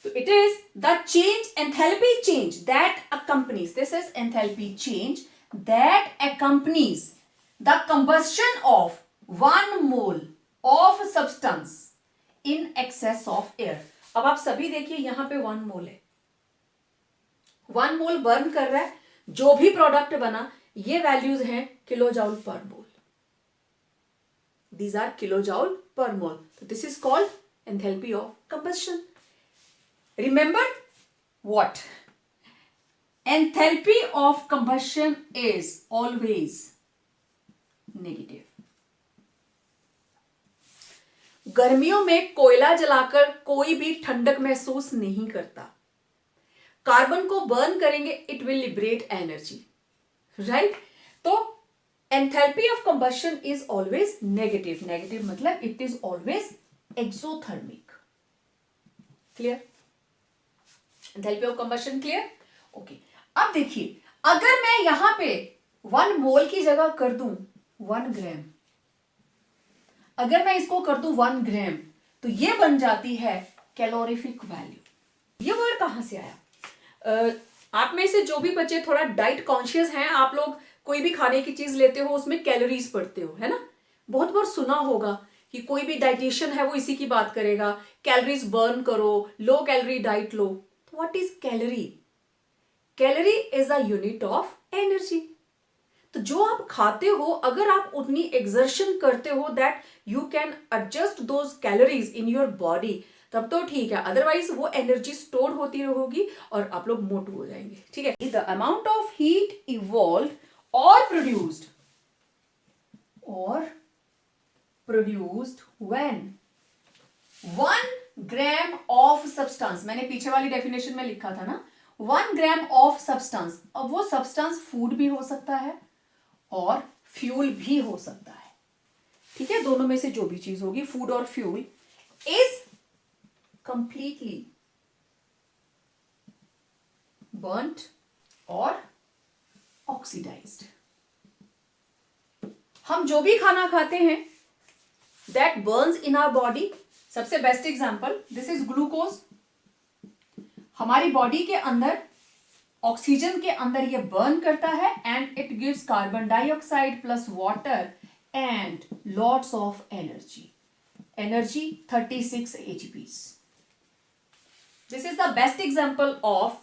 So it is the change, enthalpy change that accompanies, this is enthalpy change that accompanies the combustion of 1 mole of substance in excess of air. अब आप सभी देखिए यहां पे 1 मोल है, 1 मोल बर्न कर रहा है, जो भी प्रोडक्ट बना ये वैल्यूज हैं kilo joule per mole, these are kilojoule per mole. So this is called enthalpy of combustion. Remember what? Enthalpy of combustion is always negative. गर्मियों में कोयला जलाकर कोई भी ठंडक महसूस नहीं करता। कार्बन को बर्न करेंगे, it will liberate energy, right? तो enthalpy of combustion is always negative. Negative मतलब it is always exothermic. Clear? Enthalpy of combustion clear? Okay. अब देखिए, अगर मैं यहां पे 1 मोल की जगह कर दूं 1 ग्राम, अगर मैं इसको कर दूं 1 ग्राम, तो ये बन जाती है कैलोरीफिक वैल्यू। ये वर्ड कहां से आया? आप में से जो भी बच्चे थोड़ा डाइट कॉन्शियस हैं, आप लोग कोई भी खाने की चीज लेते हो उसमें कैलोरीज पढ़ते हो, है ना? बहुत बार सुना होगा कि कोई भी डाइटिशियन है वो इसी की बात करेगा, कैलोरीज बर्न करो, low calorie diet low. What is calorie? Calorie is a unit of energy. तो जो आप खाते हो, अगर आप उतनी एक्सर्शन करते हो that you can adjust those calories in your body, तब तो ठीक है, अदरवाइज वो एनर्जी स्टोर होती रहेगी और आप लोग मोटू हो जाएंगे। ठीक है? The amount of heat evolve और produced when 1 gram of substance, मैंने पीछे वाली डेफिनेशन में लिखा था ना, 1 ग्राम ऑफ सब्सटेंस। अब वो सब्सटेंस फूड भी हो सकता है और फ्यूल भी हो सकता है। ठीक है? दोनों में से जो भी चीज होगी, फूड और फ्यूल, इज कंप्लीटली बर्न्ट और ऑक्सीडाइज्ड। हम जो भी खाना खाते हैं that burns in our body. सबसे best example, this is glucose. हमारी बॉडी के अंदर ऑक्सीजन के अंदर ये बर्न करता है and it gives carbon dioxide plus water and lots of energy 36 ATPs. This is the best example of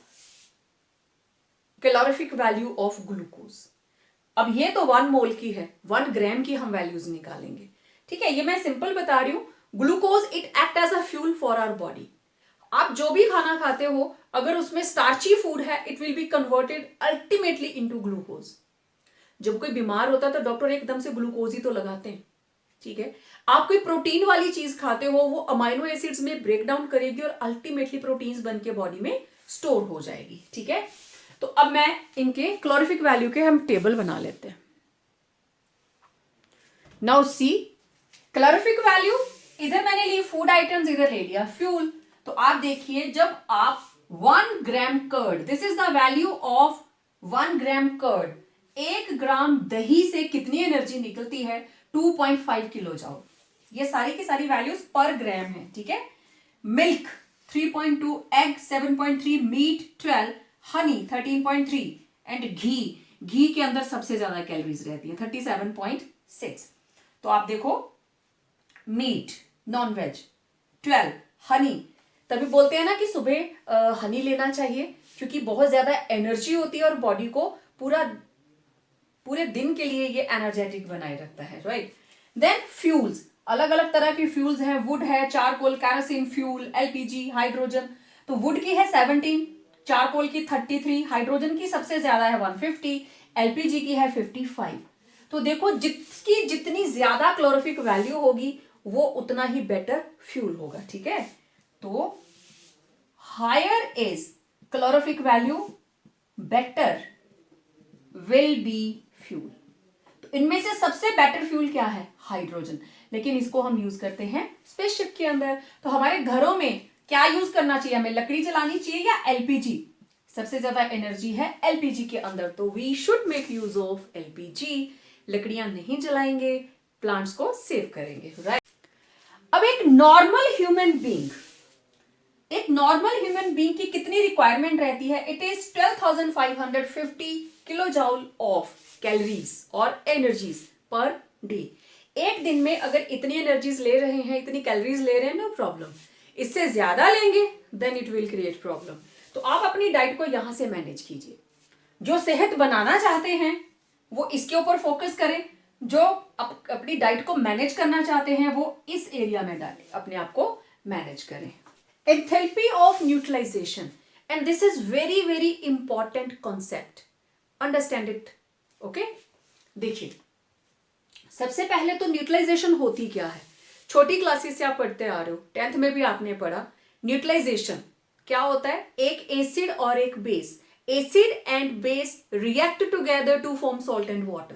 calorific value of glucose. अब ये तो 1 मोल की है, 1 ग्राम की हम वैल्यूज निकालेंगे। ठीक है? ये मैं सिंपल बता रही हूं। Glucose it act as a fuel for our body. आप जो भी खाना खाते हो, अगर उसमें स्टार्ची फूड है, it will be converted ultimately into glucose. जब कोई बीमार होता है तो डॉक्टर एकदम से ग्लूकोज ही तो लगाते हैं। ठीक है? आप कोई प्रोटीन वाली चीज खाते हो, वो अमाइनो एसिड्स में ब्रेक डाउन करेगी और अल्टीमेटली प्रोटीन्स बन के बॉडी में स्टोर हो जाएगी। ठीक है? तो अब मैं इनके क्लोरिफिक वैल्यू के हम टेबल बना लेते हैं। नाउ सी क्लोरिफिक वैल्यू, इधर मैंने ली फूड आइटम्स, इधर ले लिया फ्यूल। तो आप देखिए, जब आप 1 gram curd, this is the value of 1 gram curd, 1 gram दही से कितनी एनर्जी निकलती है? 2.5 किलो जाउल। ये सारी की सारी वैल्यूज पर ग्राम है। ठीक है? Milk 3.2, egg 7.3, meat 12, honey 13.3 and ghee के अंदर सबसे ज्यादा कैलोरीज रहती है 37.6। तो आप देखो, मीट नॉन वेज 12, हनी, तभी बोलते हैं ना कि सुबह हनी लेना चाहिए क्योंकि बहुत ज्यादा एनर्जी होती है और बॉडी को पूरे दिन के लिए ये एनर्जेटिक बनाए रखता है, राइट? देन फ्यूल्स, अलग अलग तरह की फ्यूल्स हैं, वुड है, charcoal, kerosene fuel, LPG, hydrogen. तो वुड की है 17, चारकोल की 33, हाइड्रोजन की सबसे ज्यादा है 150, एलपीजी की है 55। तो देखो जिसकी जितनी ज्यादा क्लोरोफिक वैल्यू होगी वो उतना ही बेटर फ्यूल होगा, ठीक है। तो higher is calorific value better will be fuel. तो इनमें से सबसे बेटर फ्यूल क्या है? हाइड्रोजन। लेकिन इसको हम यूज करते हैं स्पेसशिप के अंदर। तो हमारे घरों में क्या यूज करना चाहिए? हमें लकड़ी जलानी चाहिए या एलपीजी? सबसे ज्यादा एनर्जी है एलपीजी के अंदर, तो we should make use of LPG. लकड़ियां नहीं जलाएंगे, प्लांट्स को सेव करेंगे, राइट। अब एक नॉर्मल ह्यूमन बीइंग की कितनी रिक्वायरमेंट रहती है? It is 12,550 kilo joule of calories और एनर्जीज पर डे। एक दिन में अगर इतनी एनर्जीज ले रहे हैं, इतनी कैलोरीज ले रहे हैं, नो प्रॉब्लम। इससे ज्यादा लेंगे then it will create problem. तो आप अपनी डाइट को यहां से मैनेज कीजिए। जो सेहत बनाना चाहते हैं वो इसके ऊपर फोकस करें, जो अपनी डाइट को मैनेज करना चाहते हैं वो इस एरिया में डालें, अपने आप को मैनेज करें। Enthalpy of neutralization, and this is very very important concept, understand it, okay. देखिए, सबसे पहले तो न्यूट्रलाइजेशन होती क्या है? छोटी क्लासेस से आप पढ़ते आ रहे हो, 10th में भी आपने पढ़ा। न्यूट्रलाइजेशन क्या होता है? एक एसिड और एक base, acid and base react together to form salt and water,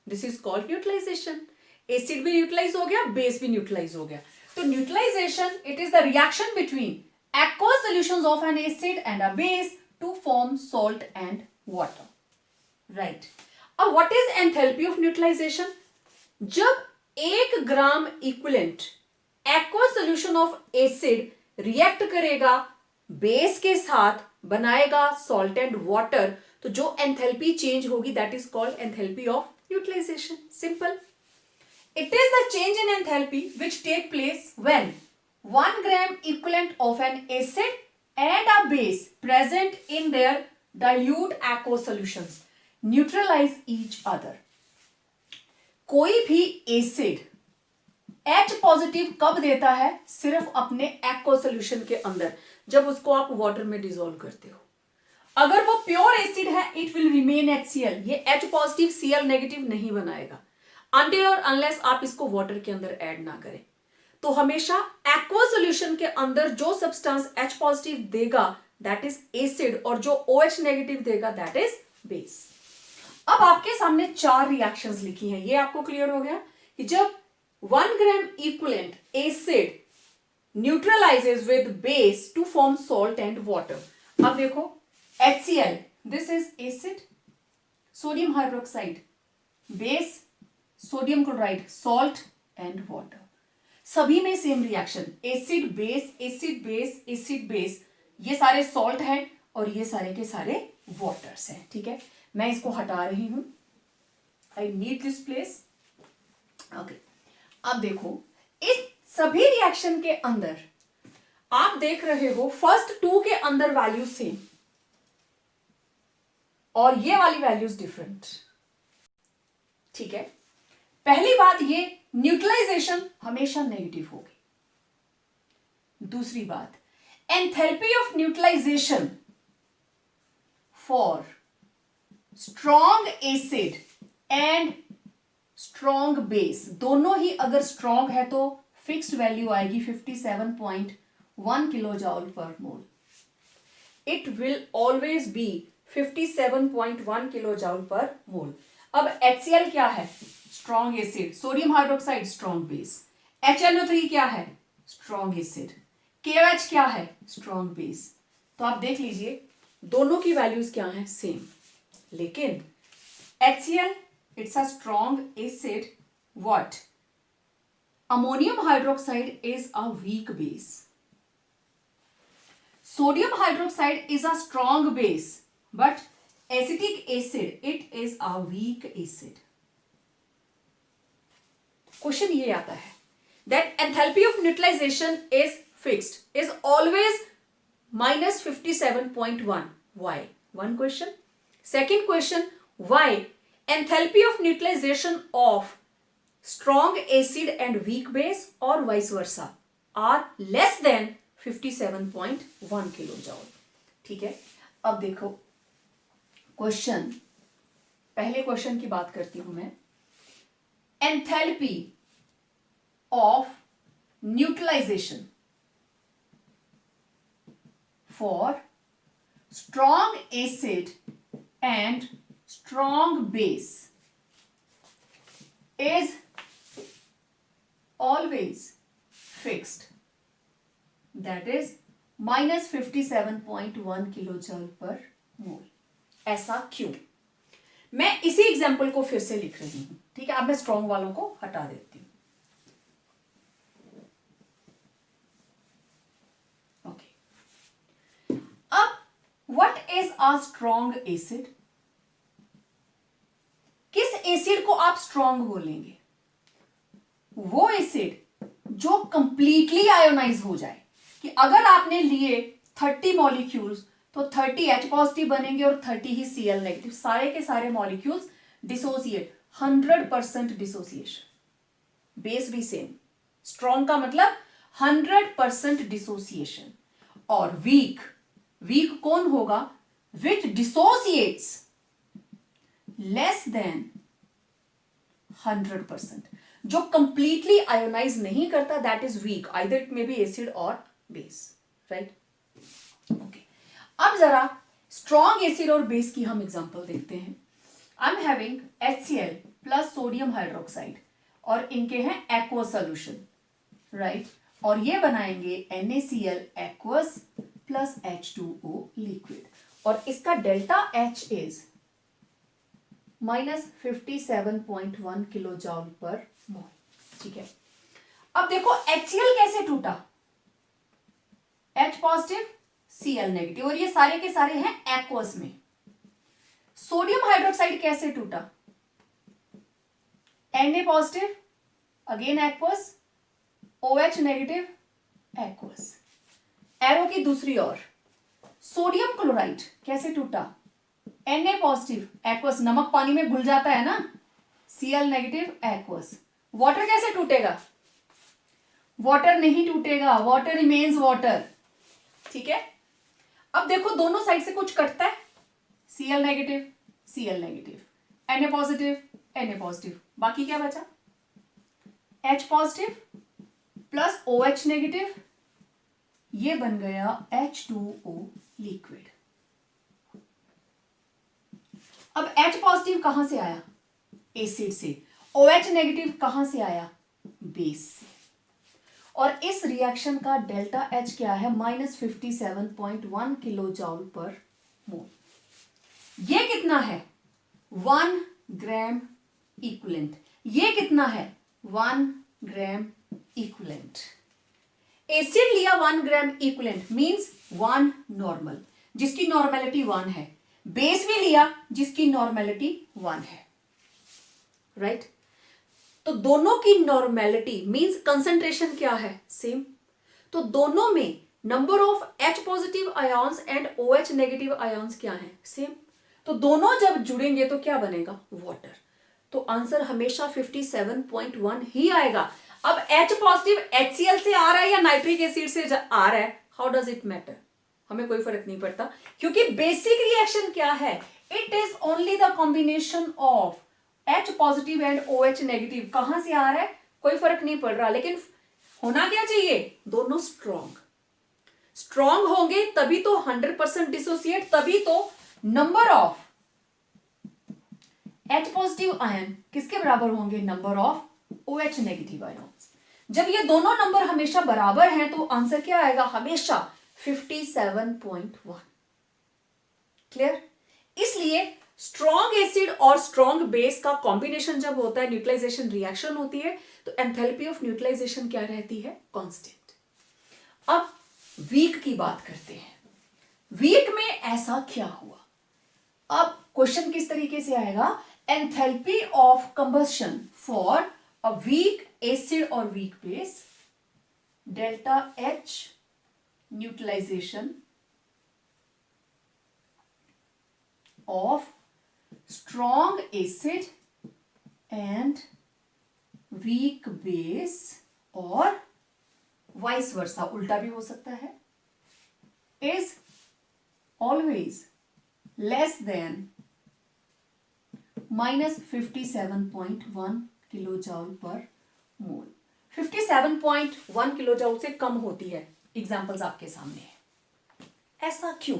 this is called neutralization. Acid भी न्यूट्रलाइज हो गया, बेस भी न्यूट्रलाइज हो गया। तो neutralization it is the reaction between aqueous solutions of an acid and a base to form salt and water, right? अब what is enthalpy of neutralization? जब 1 gram equivalent aqueous solution of acid react करेगा बेस के साथ, बनाएगा सॉल्ट एंड वाटर, तो जो एंथैल्पी चेंज होगी that is called enthalpy of neutralization. Simple. It is the change in enthalpy which take place when 1 gram equivalent of an acid and a base present in their dilute aqueous solutions neutralize each other. कोई भी एसिड H पॉजिटिव कब देता है? सिर्फ अपने एक्वस सोल्यूशन के अंदर, जब उसको आप वाटर में डिसॉल्व करते हो। अगर वो प्योर एसिड है इट विल रिमेन HCl, ये H पॉजिटिव Cl नेगेटिव नहीं बनाएगा अनटिल और अनलेस आप इसको वाटर के अंदर ऐड ना करें। तो हमेशा एक्वस सॉल्यूशन के अंदर जो सब्सटेंस H पॉजिटिव देगा दैट इज एसिड, और जो OH नेगेटिव देगा दैट इज बेस। अब आपके सामने 4 रिएक्शंस लिखी हैं, ये आपको क्लियर हो गया कि जब 1 gram equivalent acid neutralizes with base to form salt and water. अब देखो HCl, this is acid, sodium hydroxide base, sodium chloride salt and water. सभी में same reaction, acid base acid base acid base, ये सारे सॉल्ट हैं और ये सारे के सारे वाटर्स हैं, ठीक है। मैं इसको हटा रही हूं, I need this place, okay. अब देखो इस सभी रिएक्शन के अंदर आप देख रहे हो फर्स्ट 2 के अंदर वैल्यू सेम और ये वाली वैल्यूज डिफरेंट, ठीक है। पहली बात, ये न्यूट्रलाइजेशन हमेशा नेगेटिव होगी। दूसरी बात, enthalpy of neutralization for strong acid and strong base, दोनों ही अगर स्ट्रॉन्ग है तो फिक्स्ड वैल्यू आएगी 57.1 kilo joule per mole. It will always be 57.1 kilo joule per mole. अब HCl क्या है? Strong acid, sodium hydroxide strong base, HNO3 क्या है? स्ट्रॉन्ग एसिड, KOH क्या है? Strong base. तो आप देख लीजिए दोनों की वैल्यूज क्या हैं? सेम। लेकिन HCl it's a strong acid, what? Ammonium hydroxide is a weak base, sodium hydroxide is a strong base but acetic acid it is a weak acid. Question ये आता है that enthalpy of neutralization is fixed, is always minus 57.1. Why? One question. Second question, why enthalpy of neutralization of strong acid and weak base or vice versa are less than 57.1 kilo joule, ठीक है। अब देखो क्वेश्चन पहले क्वेश्चन की बात करती हूं मैं। Enthalpy of neutralization for strong acid and strong base is always fixed, that is minus 57.1 kilojoule per mole. ऐसा क्यों? मैं इसी एग्जाम्पल को फिर से लिख रही हूं, ठीक है। अब मैं स्ट्रॉन्ग वालों को हटा देती हूं। ओके, अब what is a strong acid? किस एसिड को आप स्ट्रॉन्ग बोलेंगे? वो एसिड जो कंप्लीटली आयोनाइज हो जाए, कि अगर आपने लिए 30 मॉलिक्यूल्स तो 30 H पॉजिटिव बनेंगे और 30 ही Cl नेगेटिव, सारे के सारे मॉलिक्यूल्स डिसोसिएट, 100% डिसोसिएशन। बेस भी सेम। स्ट्रॉन्ग का मतलब 100% डिसोसिएशन। और वीक, वीक कौन होगा? विच डिसोसिएट्स लेस देन 100%, जो कंप्लीटली आयोनाइज नहीं करता, that is weak, either it may be acid और बेस, राइट? ओके, अब जरा स्ट्रॉन्ग एसिड और बेस की हम एग्जांपल देखते हैं। I am having HCl plus sodium hydroxide और इनके हैं एक्वस सोल्यूशन, राइट? और ये बनाएंगे NaCl aqueous plus H2O liquid, और इसका delta H is minus 57.1 kilojoule per mole, ठीक है। अब देखो HCl कैसे टूटा? H पॉजिटिव Cl नेगेटिव, और ये सारे के सारे हैं एक्वस में। सोडियम हाइड्रोक्साइड कैसे टूटा? Na positive again aqueous, OH negative aqueous. Arrow की दूसरी ओर सोडियम क्लोराइड कैसे टूटा? Na पॉजिटिव एक्वस, नमक पानी में घुल जाता है ना, Cl नेगेटिव एक्वस। वाटर कैसे टूटेगा? वाटर नहीं टूटेगा, वाटर रिमेन्स वाटर, ठीक है। अब देखो दोनों साइड से कुछ कटता है, Cl negative Cl negative, Na positive Na positive, बाकी क्या बचा? H positive plus OH negative, ये बन गया H2O लिक्विड। अब H पॉजिटिव कहां से आया? एसिड से। OH नेगेटिव कहां से आया? बेस से। और इस रिएक्शन का डेल्टा H क्या है? Minus 57.1 kilojoule per mole. ये कितना है? 1 ग्राम इक्विवेलेंट। ये कितना है? 1 ग्राम इक्विवेलेंट। एसिड लिया 1 ग्राम इक्विवेलेंट मींस 1 नॉर्मल, जिसकी नॉर्मेलिटी 1 है। बेस भी लिया जिसकी नॉर्मेलिटी 1 है, राइट? तो दोनों की नॉर्मेलिटी मींस कंसंट्रेशन क्या है? सेम। तो दोनों में number of H positive ions and OH negative ions क्या है? सेम। तो दोनों जब जुड़ेंगे तो क्या बनेगा? वाटर। तो आंसर हमेशा 57.1 ही आएगा। अब H पॉजिटिव HCl से आ रहा है या नाइट्रिक एसिड से आ रहा है, हाउ डज इट मैटर? हमें कोई फर्क नहीं पड़ता, क्योंकि बेसिक रिएक्शन क्या है? It is only the combination of H positive and OH negative. कहां से आ रहा है कोई फर्क नहीं पड़ रहा, लेकिन होना क्या चाहिए? दोनों स्ट्रॉन्ग। स्ट्रॉन्ग होंगे तभी तो 100% डिसोसिएट, तभी तो number of H positive ion किसके बराबर होंगे? Number of OH negative ions. जब ये दोनों नंबर हमेशा बराबर हैं तो आंसर क्या आएगा? हमेशा 57.1। क्लियर? इसलिए स्ट्रॉन्ग एसिड और स्ट्रॉन्ग बेस का कॉम्बिनेशन जब होता है, न्यूट्रलाइजेशन रिएक्शन होती है, तो एंथैल्पी ऑफ न्यूट्रलाइजेशन क्या रहती है? कांस्टेंट। अब वीक की बात करते हैं। वीक में ऐसा क्या हुआ? अब क्वेश्चन किस तरीके से आएगा? Enthalpy of combustion for a weak acid और weak base, delta H neutralisation of strong acid and weak base, और वाइस वर्सा, उल्टा भी हो सकता है, is always less than -57.1 kilo joule per mole. 57.1 kilo जॉल से कम होती है। एग्जाम्पल्स आपके सामने है। ऐसा क्यों?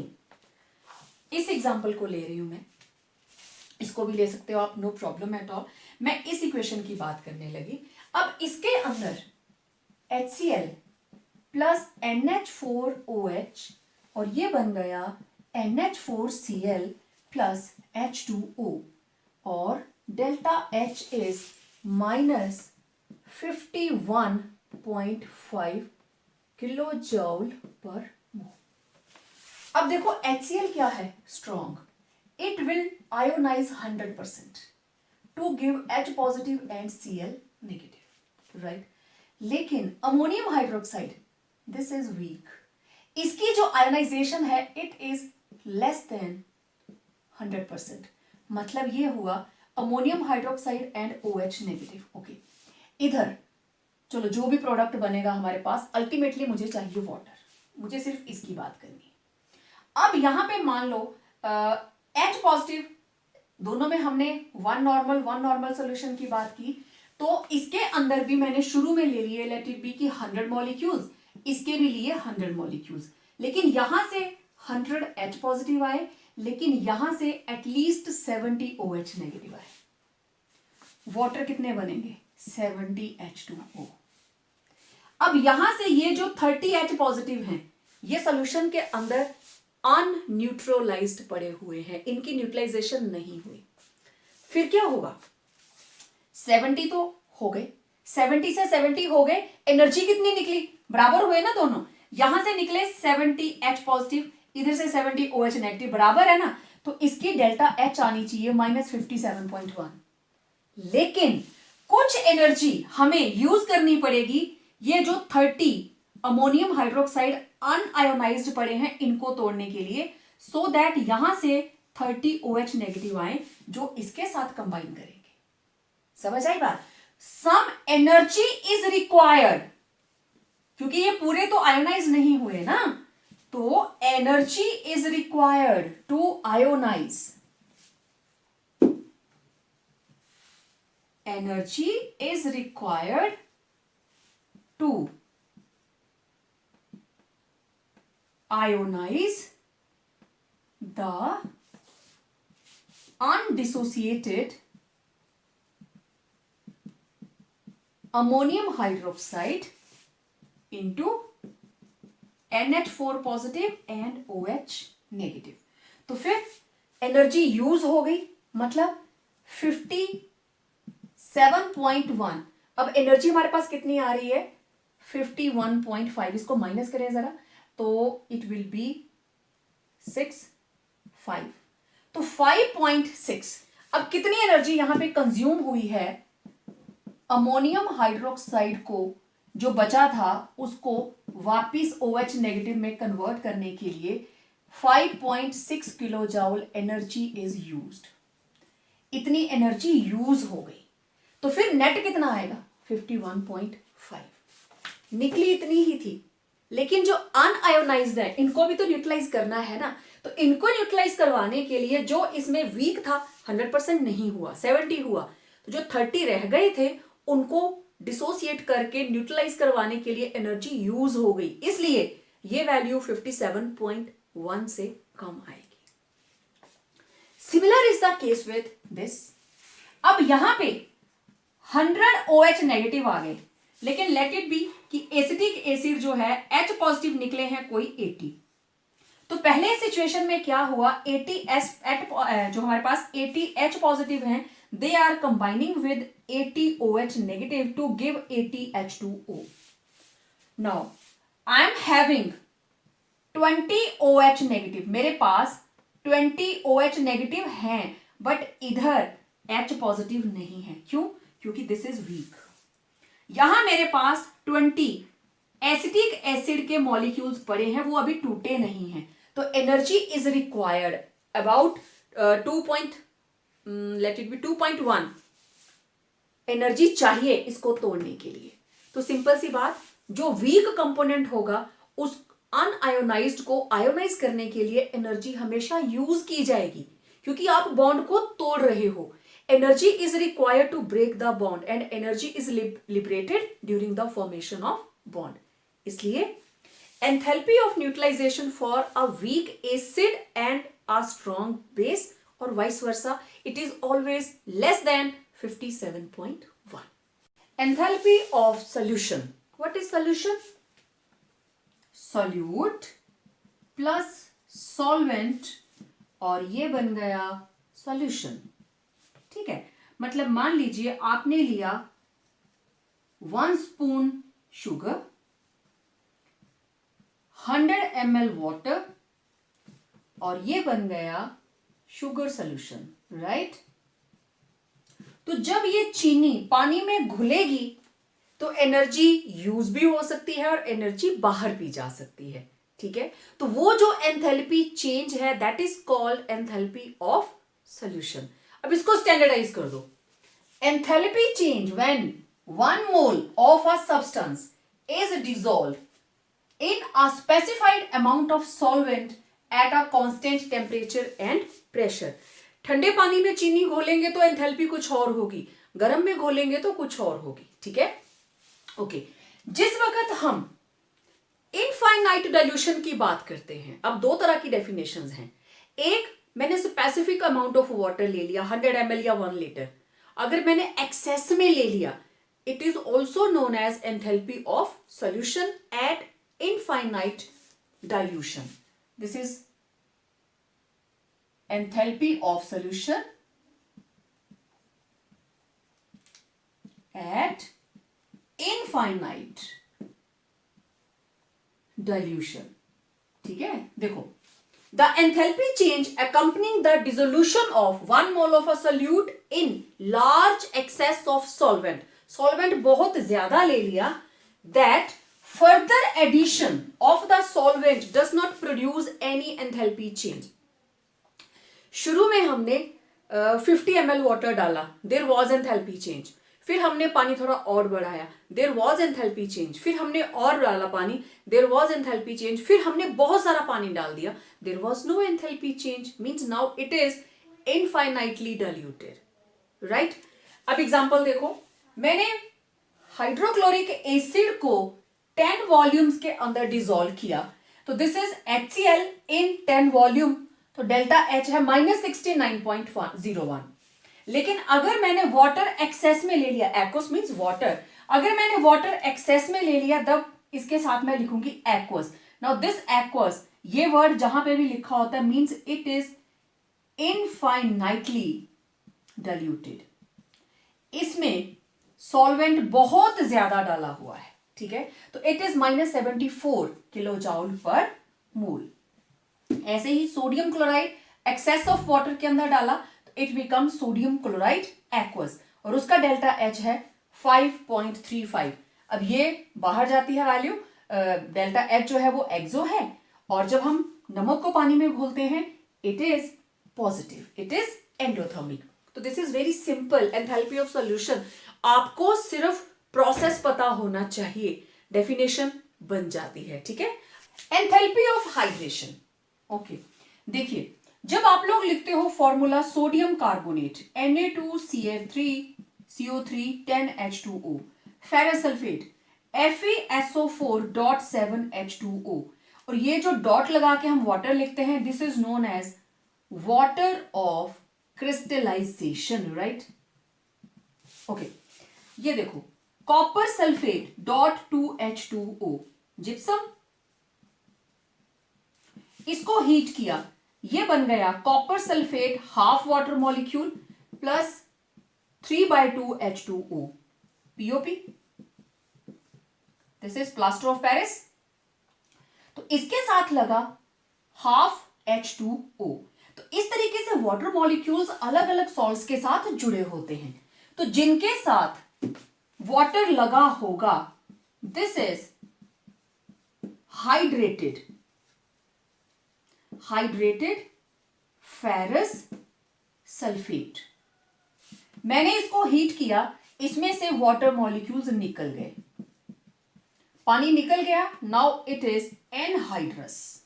इस एग्जाम्पल को ले रही हूं मैं, इसको भी ले सकते हो आप, नो प्रॉब्लम एट ऑल। मैं इस इक्वेशन की बात करने लगी। अब इसके अंदर HCl प्लस NH4OH और ये बन गया NH4Cl प्लस H2O और delta H is -51.5 kilo joule per mole. अब देखो HCl क्या है? Strong, it will ionise 100% to give H positive and Cl negative, right. लेकिन ammonium hydroxide this is weak, इसकी जो आयोनाइजेशन है इट इज लेस देन 100%। मतलब ये हुआ ammonium hydroxide and OH negative. Okay, इधर चलो जो भी प्रोडक्ट बनेगा हमारे पास, अल्टीमेटली मुझे चाहिए वाटर, मुझे सिर्फ इसकी बात करनी है। अब यहां पे मान लो H पॉजिटिव, दोनों में हमने वन नॉर्मल सोल्यूशन की बात की, तो इसके अंदर भी मैंने शुरू में ले लिए लेट इट बी की 100 मॉलिक्यूल्स, इसके भी लिए 100 मॉलिक्यूल्स, लेकिन यहां से 100 H पॉजिटिव आए, लेकिन यहां से एटलीस्ट 70 OH नेगेटिव आए। वाटर कितने बनेंगे? 70 H2O। अब यहां से ये जो 30 H पॉजिटिव हैं, ये सोल्यूशन के अंदर अनन्यूट्रलाइज्ड पड़े हुए हैं, इनकी न्यूट्रलाइजेशन नहीं हुई। फिर क्या होगा? 70 तो हो गए, 70 से 70 हो गए, एनर्जी कितनी निकली? बराबर हुए ना दोनों, यहां से निकले 70 H पॉजिटिव, इधर से 70 OH नेगेटिव, बराबर है ना, तो इसकी डेल्टा H आनी चाहिए -57.1। लेकिन कुछ एनर्जी हमें यूज करनी पड़ेगी, ये जो 30 अमोनियम हाइड्रोक्साइड अनआयोनाइज्ड पड़े हैं इनको तोड़ने के लिए, सो दैट यहां से 30 OH नेगेटिव आए जो इसके साथ कंबाइन करेंगे। समझ आई बात? सम एनर्जी इज रिक्वायर्ड, क्योंकि ये पूरे तो आयोनाइज नहीं हुए ना, तो energy is required to ionize, energy is required to ionize the undissociated ammonium hydroxide into NH4 positive and OH negative. तो फिर एनर्जी यूज हो गई, मतलब 57.1। अब एनर्जी हमारे पास कितनी आ रही है? 51.5। इसको माइनस करें जरा, तो इट विल बी 5। तो 5.6। अब कितनी एनर्जी यहां पे कंज्यूम हुई है? अमोनियम हाइड्रोक्साइड को जो बचा था उसको वापिस OH नेगेटिव में कन्वर्ट करने के लिए 5.6 किलो जॉल एनर्जी इज यूज्ड। इतनी एनर्जी यूज हो गई, तो फिर नेट कितना आएगा? 51.5। निकली इतनी ही थी, लेकिन जो अनआयोनाइज्ड है इनको भी तो न्यूट्रलाइज करना है ना, तो इनको न्यूट्रलाइज करवाने के लिए जो इसमें वीक था 100% नहीं हुआ, 70 हुआ, तो जो 30 रह गए थे उनको डिसोसिएट करके न्यूट्रलाइज करवाने के लिए एनर्जी यूज हो गई, इसलिए ये वैल्यू 57.1 से कम आएगी। Similar is the case with this. अब यहां पे 100 OH नेगेटिव आ गए, लेकिन लेट इट बी कि एसिटिक एसिड जो है H पॉजिटिव निकले हैं कोई 80। तो पहले सिचुएशन में क्या हुआ? 80 जो हमारे पास 80 H पॉजिटिव हैं, they are combining with 80 OH negative to give 80 H2O. Now, I am having 20 OH negative. मेरे पास 20 OH negative हैं, but इधर H पॉजिटिव नहीं है। क्यों? क्योंकि this is weak. यहां मेरे पास 20 एसिटिक एसिड के मॉलिक्यूल्स पड़े हैं, वो अभी टूटे नहीं हैं, तो energy is required about 2.1 energy चाहिए इसको तोड़ने के लिए। तो सिंपल सी बात, जो वीक कंपोनेंट होगा उस अनआयोनाइज्ड को आयोनाइज करने के लिए एनर्जी हमेशा यूज की जाएगी, क्योंकि आप बॉन्ड को तोड़ रहे हो। energy is required to break the bond and energy is liberated during the formation of bond. इसलिए enthalpy of neutralization for a weak acid and a strong base or vice versa, it is always less than 57.1. Enthalpy of solution. What is solution? Solute plus solvent और ये बन गया solution. ठीक है, मतलब मान लीजिए आपने लिया 1 स्पून शुगर, 100 ml वाटर और ये बन गया शुगर सोल्यूशन, राइट? तो जब ये चीनी पानी में घुलेगी तो एनर्जी यूज भी हो सकती है और एनर्जी बाहर भी जा सकती है, ठीक है? तो वो जो एंथैल्पी चेंज है that is called enthalpy of solution. अब इसको स्टैंडर्डाइज कर दो. Enthalpy change when 1 mole of a substance is dissolved in a specified amount of solvent at a constant temperature and pressure. ठंडे पानी में चीनी घोलेंगे तो एंथैल्पी कुछ और होगी, गर्म में घोलेंगे तो कुछ और होगी, ठीक है? ओके. जिस वक्त हम इनफाइनाइट डाइल्यूशन की बात करते हैं, अब दो तरह की डेफिनेशंस हैं. एक, मैंने स्पेसिफिक अमाउंट ऑफ वाटर ले लिया 100 ml या 1 लीटर. अगर मैंने एक्सेस में ले लिया, it is also known as enthalpy of solution at infinite dilution. This is enthalpy of solution at infinite dilution. ठीक है, देखो, the enthalpy change accompanying the dissolution of 1 mole of a solute in large excess of solvent. solvent बहुत ज्यादा ले लिया, that further addition of the solvent does not produce any enthalpy change. शुरू में हमने 50 ml वाटर डाला, देयर वॉज एंथैल्पी चेंज. फिर हमने पानी थोड़ा और बढ़ाया, देयर वॉज एंथैल्पी चेंज. फिर हमने और डाला पानी, देयर वॉज एंथैल्पी चेंज. फिर हमने बहुत सारा पानी डाल दिया, there was no enthalpy change. Means now it is infinitely diluted, right? अब एग्जांपल देखो, मैंने हाइड्रोक्लोरिक एसिड को 10 वॉल्यूम्स के अंदर डिसॉल्व किया, तो this is HCl in 10 volume, तो डेल्टा H है -69.01. लेकिन अगर मैंने वाटर एक्सेस में ले लिया, एक्वस मीन्स वाटर, अगर मैंने वाटर एक्सेस में ले लिया तब इसके साथ मैं लिखूंगी एक्वस. नाउ दिस एक्वस, ये वर्ड जहां पे भी लिखा होता है means it is infinitely diluted. इसमें सॉल्वेंट बहुत ज्यादा डाला हुआ है, ठीक है? तो it is -74 kilo joule per mole. ऐसे ही sodium chloride excess of water के अंदर डाला तो it become sodium chloride aqueous और उसका डेल्टा H है 5.35. अब ये बाहर जाती है वैल्यू, डेल्टा H जो है वो एक्सो है, और जब हम नमक को पानी में घोलते हैं it is positive, it is endothermic. तो this is very simple enthalpy of solution. आपको सिर्फ प्रोसेस पता होना चाहिए, डेफिनेशन बन जाती है, ठीक है? Enthalpy of hydration. ओके, देखिए, जब आप लोग लिखते हो formula sodium carbonate Na2Cl3CO3 10H2O, ferrous sulphate FeSO4.7H2O, और ये जो डॉट लगा के हम वाटर लिखते हैं this is known as water of crystallization, right? Okay, ये देखो, कॉपर सल्फेट .2H2O, जिप्सम, इसको हीट किया, ये बन गया copper sulphate half water molecule plus 3/2 H2O, POP. This is plaster of Paris. तो इसके साथ लगा हाफ H2O. तो इस तरीके से वाटर मॉलिक्यूल्स अलग अलग सॉल्ट्स के साथ जुड़े होते हैं. तो जिनके साथ वाटर लगा होगा this is hydrated ferrous sulphate. मैंने इसको हीट किया, इसमें से वाटर मॉलिक्यूल्स निकल गए, पानी निकल गया, नाउ इट इज एनहाइड्रस,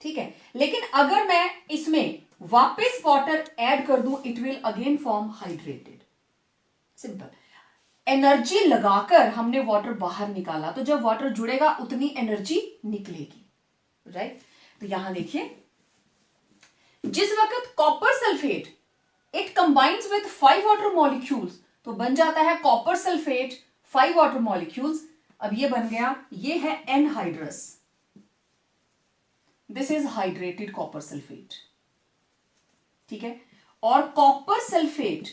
ठीक है? लेकिन अगर मैं इसमें वापस वाटर ऐड कर दूं, it will again form hydrated. Simple. Energy लगाकर हमने वाटर बाहर निकाला, तो जब वाटर जुड़ेगा उतनी एनर्जी निकलेगी, राइट। तो यहां देखिए, जिस वक्त copper sulphate it combines with 5 water molecules, तो बन जाता है कॉपर सल्फेट 5 वाटर मॉलिक्यूल्स। अब ये बन गया, ये है anhydrous, this is hydrated copper sulphate, ठीक है। और copper sulphate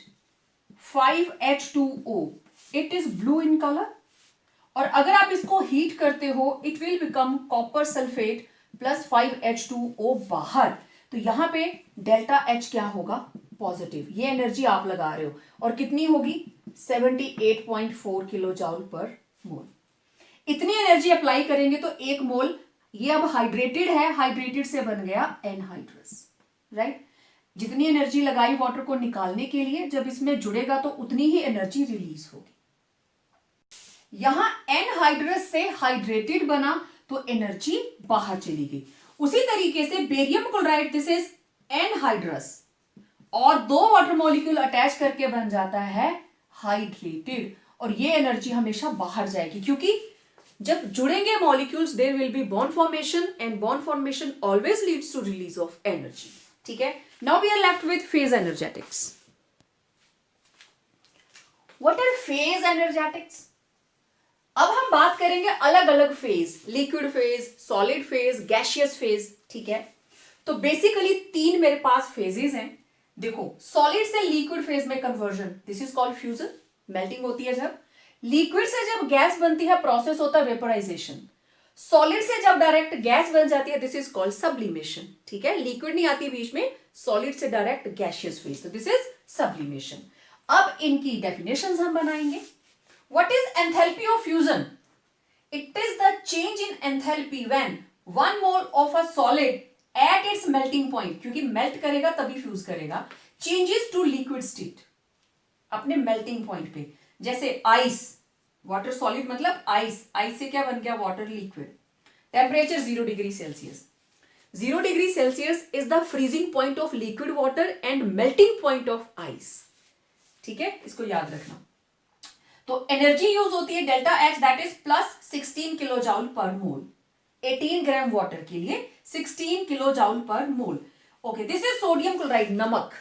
5H2O, it is blue in colour. और अगर आप इसको हीट करते हो, it will become copper sulphate plus 5H2O बाहर। तो यहां पे डेल्टा H क्या होगा, पॉजिटिव। ये एनर्जी आप लगा रहे हो, और कितनी होगी, 78.4 किलो जूल पर मोल। इतनी एनर्जी अप्लाई करेंगे तो एक मोल, ये अब हाइड्रेटेड है, हाइड्रेटेड से बन गया एनहाइड्रस, राइट। जितनी एनर्जी लगाई वाटर को निकालने के लिए, जब इसमें जुड़ेगा तो उतनी ही एनर्जी रिलीज होगी। यहां एनहाइड्रस से हाइड्रेटेड बना तो एनर्जी बाहर चली गई। उसी तरीके से barium chloride, this is anhydrous, और 2 वाटर मॉलिक्यूल अटैच करके बन जाता है हाइड्रेटेड, और ये एनर्जी हमेशा बाहर जाएगी, क्योंकि जब जुड़ेंगे molecules there will be bond formation, and bond formation always leads to release of energy, ठीक है। Now we are left with phase energetics. What are phase energetics? अब हम बात करेंगे अलग अलग phase, liquid phase, solid phase, gaseous phase, ठीक है। तो बेसिकली 3 मेरे पास फेजेस हैं। देखो, सॉलिड से लिक्विड फेज में conversion, this is called fusion, melting होती है जब। लिक्विड से जब गैस बनती है, प्रोसेस होता है वेपोराइजेशन। सॉलिड से जब डायरेक्ट गैस बन जाती है, दिस इज कॉल्ड सब्लिमेशन, ठीक है। लिक्विड नहीं आती बीच में, सॉलिड से डायरेक्ट गैसियस फेज, तो दिस इज सब्लिमेशन। अब इनकी डेफिनेशंस हम बनाएंगे। What is enthalpy of fusion? It is the change in enthalpy when 1 mole of a solid at its melting point, क्योंकि मेल्ट करेगा तभी फ्यूज करेगा, changes to liquid state, अपने मेल्टिंग पॉइंट पे। जैसे आइस, वाटर सॉलिड मतलब आइस, आइस से क्या बन गया, water liquid. Temperature 0 degree Celsius, 0 degree Celsius is the freezing point of liquid water and melting point of ice, ठीक है, इसको याद रखना। तो एनर्जी यूज होती है delta H, that is plus 16 kilo joule per mole. 18 gram water के लिए 16 kilo joule per mole. Okay, this is sodium chloride, नमक।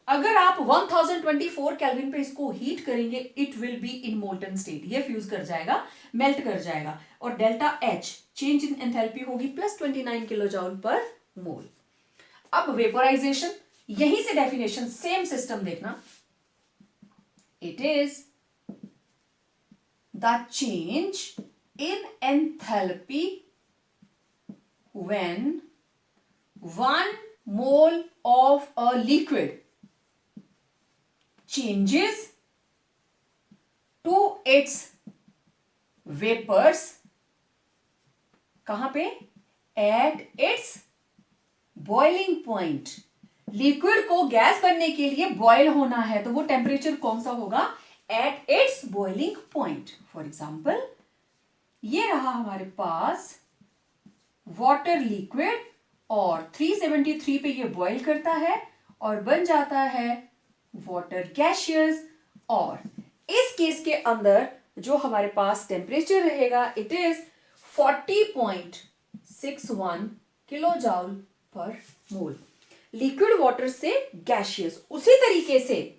अगर आप 1024 केल्विन पे इसको हीट करेंगे, it will be in molten state, ये फ्यूज कर जाएगा, मेल्ट कर जाएगा, और delta H change in enthalpy होगी plus 29 kilo joule per mole. अब वेपोराइजेशन, यहीं से डेफिनेशन, सेम सिस्टम देखना। It is the change in enthalpy when 1 mole of a liquid changes to its vapors, कहां पे, at its boiling point। Liquid को गैस बनने के लिए बॉयल होना है, तो वो टेम्परेचर कौन सा होगा, at its boiling point। For example, ये रहा हमारे पास वाटर लिक्विड, और 373 पे ये बॉईल करता है और बन जाता है वाटर गैसियस। और इस केस के अंदर जो हमारे पास टेम्परेचर रहेगा, it is 40.61 kilo joule per mole. Liquid water से गैसियस। उसी तरीके से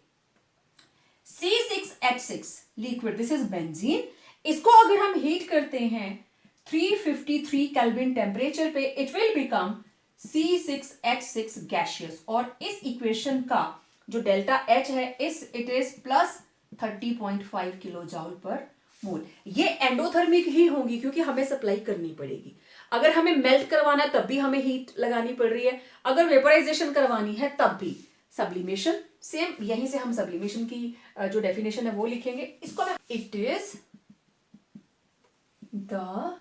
C6H6 liquid, this is benzene, इसको अगर हम हीट करते हैं 353 केल्विन टेम्परेचर पे, it will become C6H6 gaseous. और इस इक्वेशन का जो डेल्टा H है, it is plus 30.5 kilo joule per mole. ये एंडोथर्मिक ही होंगी, क्योंकि हमें सप्लाई करनी पड़ेगी। अगर हमें मेल्ट करवाना है तब भी हमें हीट लगानी पड़ रही है, अगर वेपोराइजेशन करवानी है तब भी। सब्लिमेशन सेम, यहीं से हम सब्लिमेशन की जो डेफिनेशन है वो लिखेंगे। इसको मैं, it is the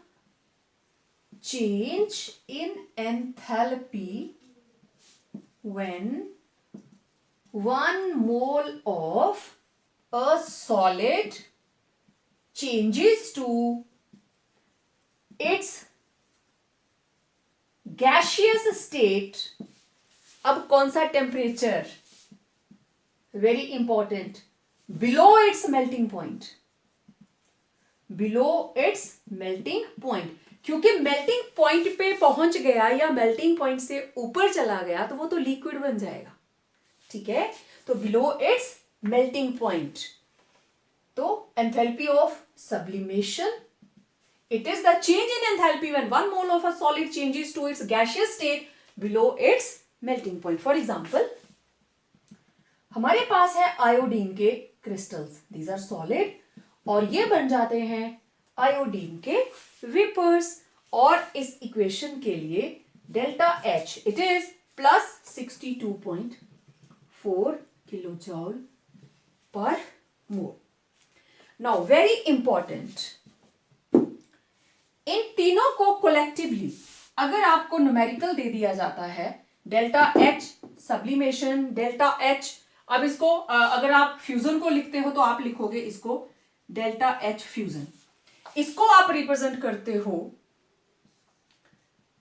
change in enthalpy when 1 mole of a solid changes to its gaseous state अब कौन सा temperature, very important, below it's melting point, below it's melting point, क्योंकि मेल्टिंग पॉइंट पे पहुंच गया या मेल्टिंग पॉइंट से ऊपर चला गया तो वो तो लिक्विड बन जाएगा, ठीक है। तो बिलो इट्स मेल्टिंग पॉइंट, तो enthalpy of sublimation, it is the change in enthalpy when one mole of a solid changes to its gaseous state below its melting point. For example, हमारे पास है आयोडीन के क्रिस्टल्स, these are solid, और ये बन जाते हैं आयोडीन के वेपर्स, और इस इक्वेशन के लिए delta H it is plus 62.4 kilo joule per mole. Now very important, इन तीनों को कोलेक्टिवली अगर आपको न्यूमेरिकल दे दिया जाता है, delta H sublimation, delta H, अब इसको अगर आप फ्यूजन को लिखते हो तो आप लिखोगे इसको डेल्टा एच फ्यूजन, इसको आप रिप्रेजेंट करते हो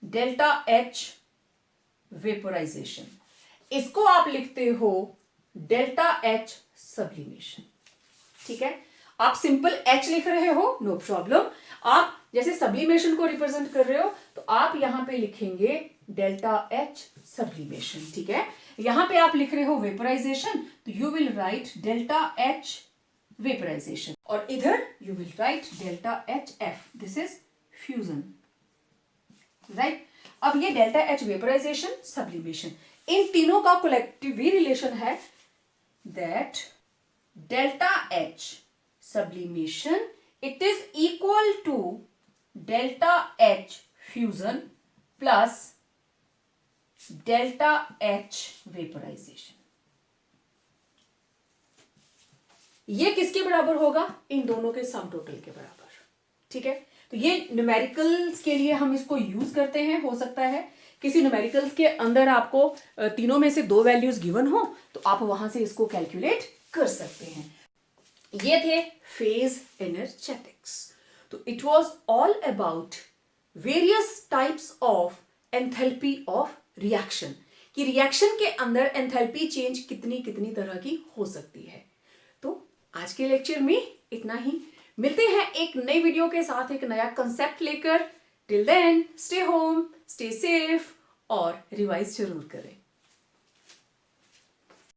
डेल्टा एच वेपोराइजेशन, इसको आप लिखते हो डेल्टा एच सब्लिमेशन, ठीक है। आप सिंपल एच लिख रहे हो, नो प्रॉब्लम, आप जैसे सब्लिमेशन को रिप्रेजेंट कर रहे हो तो आप यहां पे लिखेंगे डेल्टा एच सब्लिमेशन, ठीक है। यहां पे आप लिख रहे हो वेपोराइजेशन तो you will write delta H vaporisation, और इधर you will write delta H F, this is fusion, right. अब ये डेल्टा एच वेपोराइजेशन सब्लिमेशन, इन तीनों का कोलेक्टिव रिलेशन है that delta H sublimation it is equal to delta H fusion plus delta H vaporization। ये किसके बराबर होगा? इन दोनों के सम टोटल के बराबर, ठीक है। तो ये न्यूमेरिकल्स के लिए हम इसको यूज करते हैं, हो सकता है किसी न्यूमेरिकल्स के अंदर आपको तीनों में से दो वैल्यूज गिवन हो तो आप वहां से इसको कैलकुलेट कर सकते हैं। ये थे फेज एनर्जेटिक्स। तो it was all about various types of enthalpy of reaction, कि रिएक्शन के अंदर एंथैल्पी चेंज कितनी कितनी तरह की हो सकती है। तो आज के लेक्चर में इतना ही, मिलते हैं एक नई वीडियो के साथ एक नया कंसेप्ट लेकर। Till then stay home, stay safe और रिवाइज जरूर करें।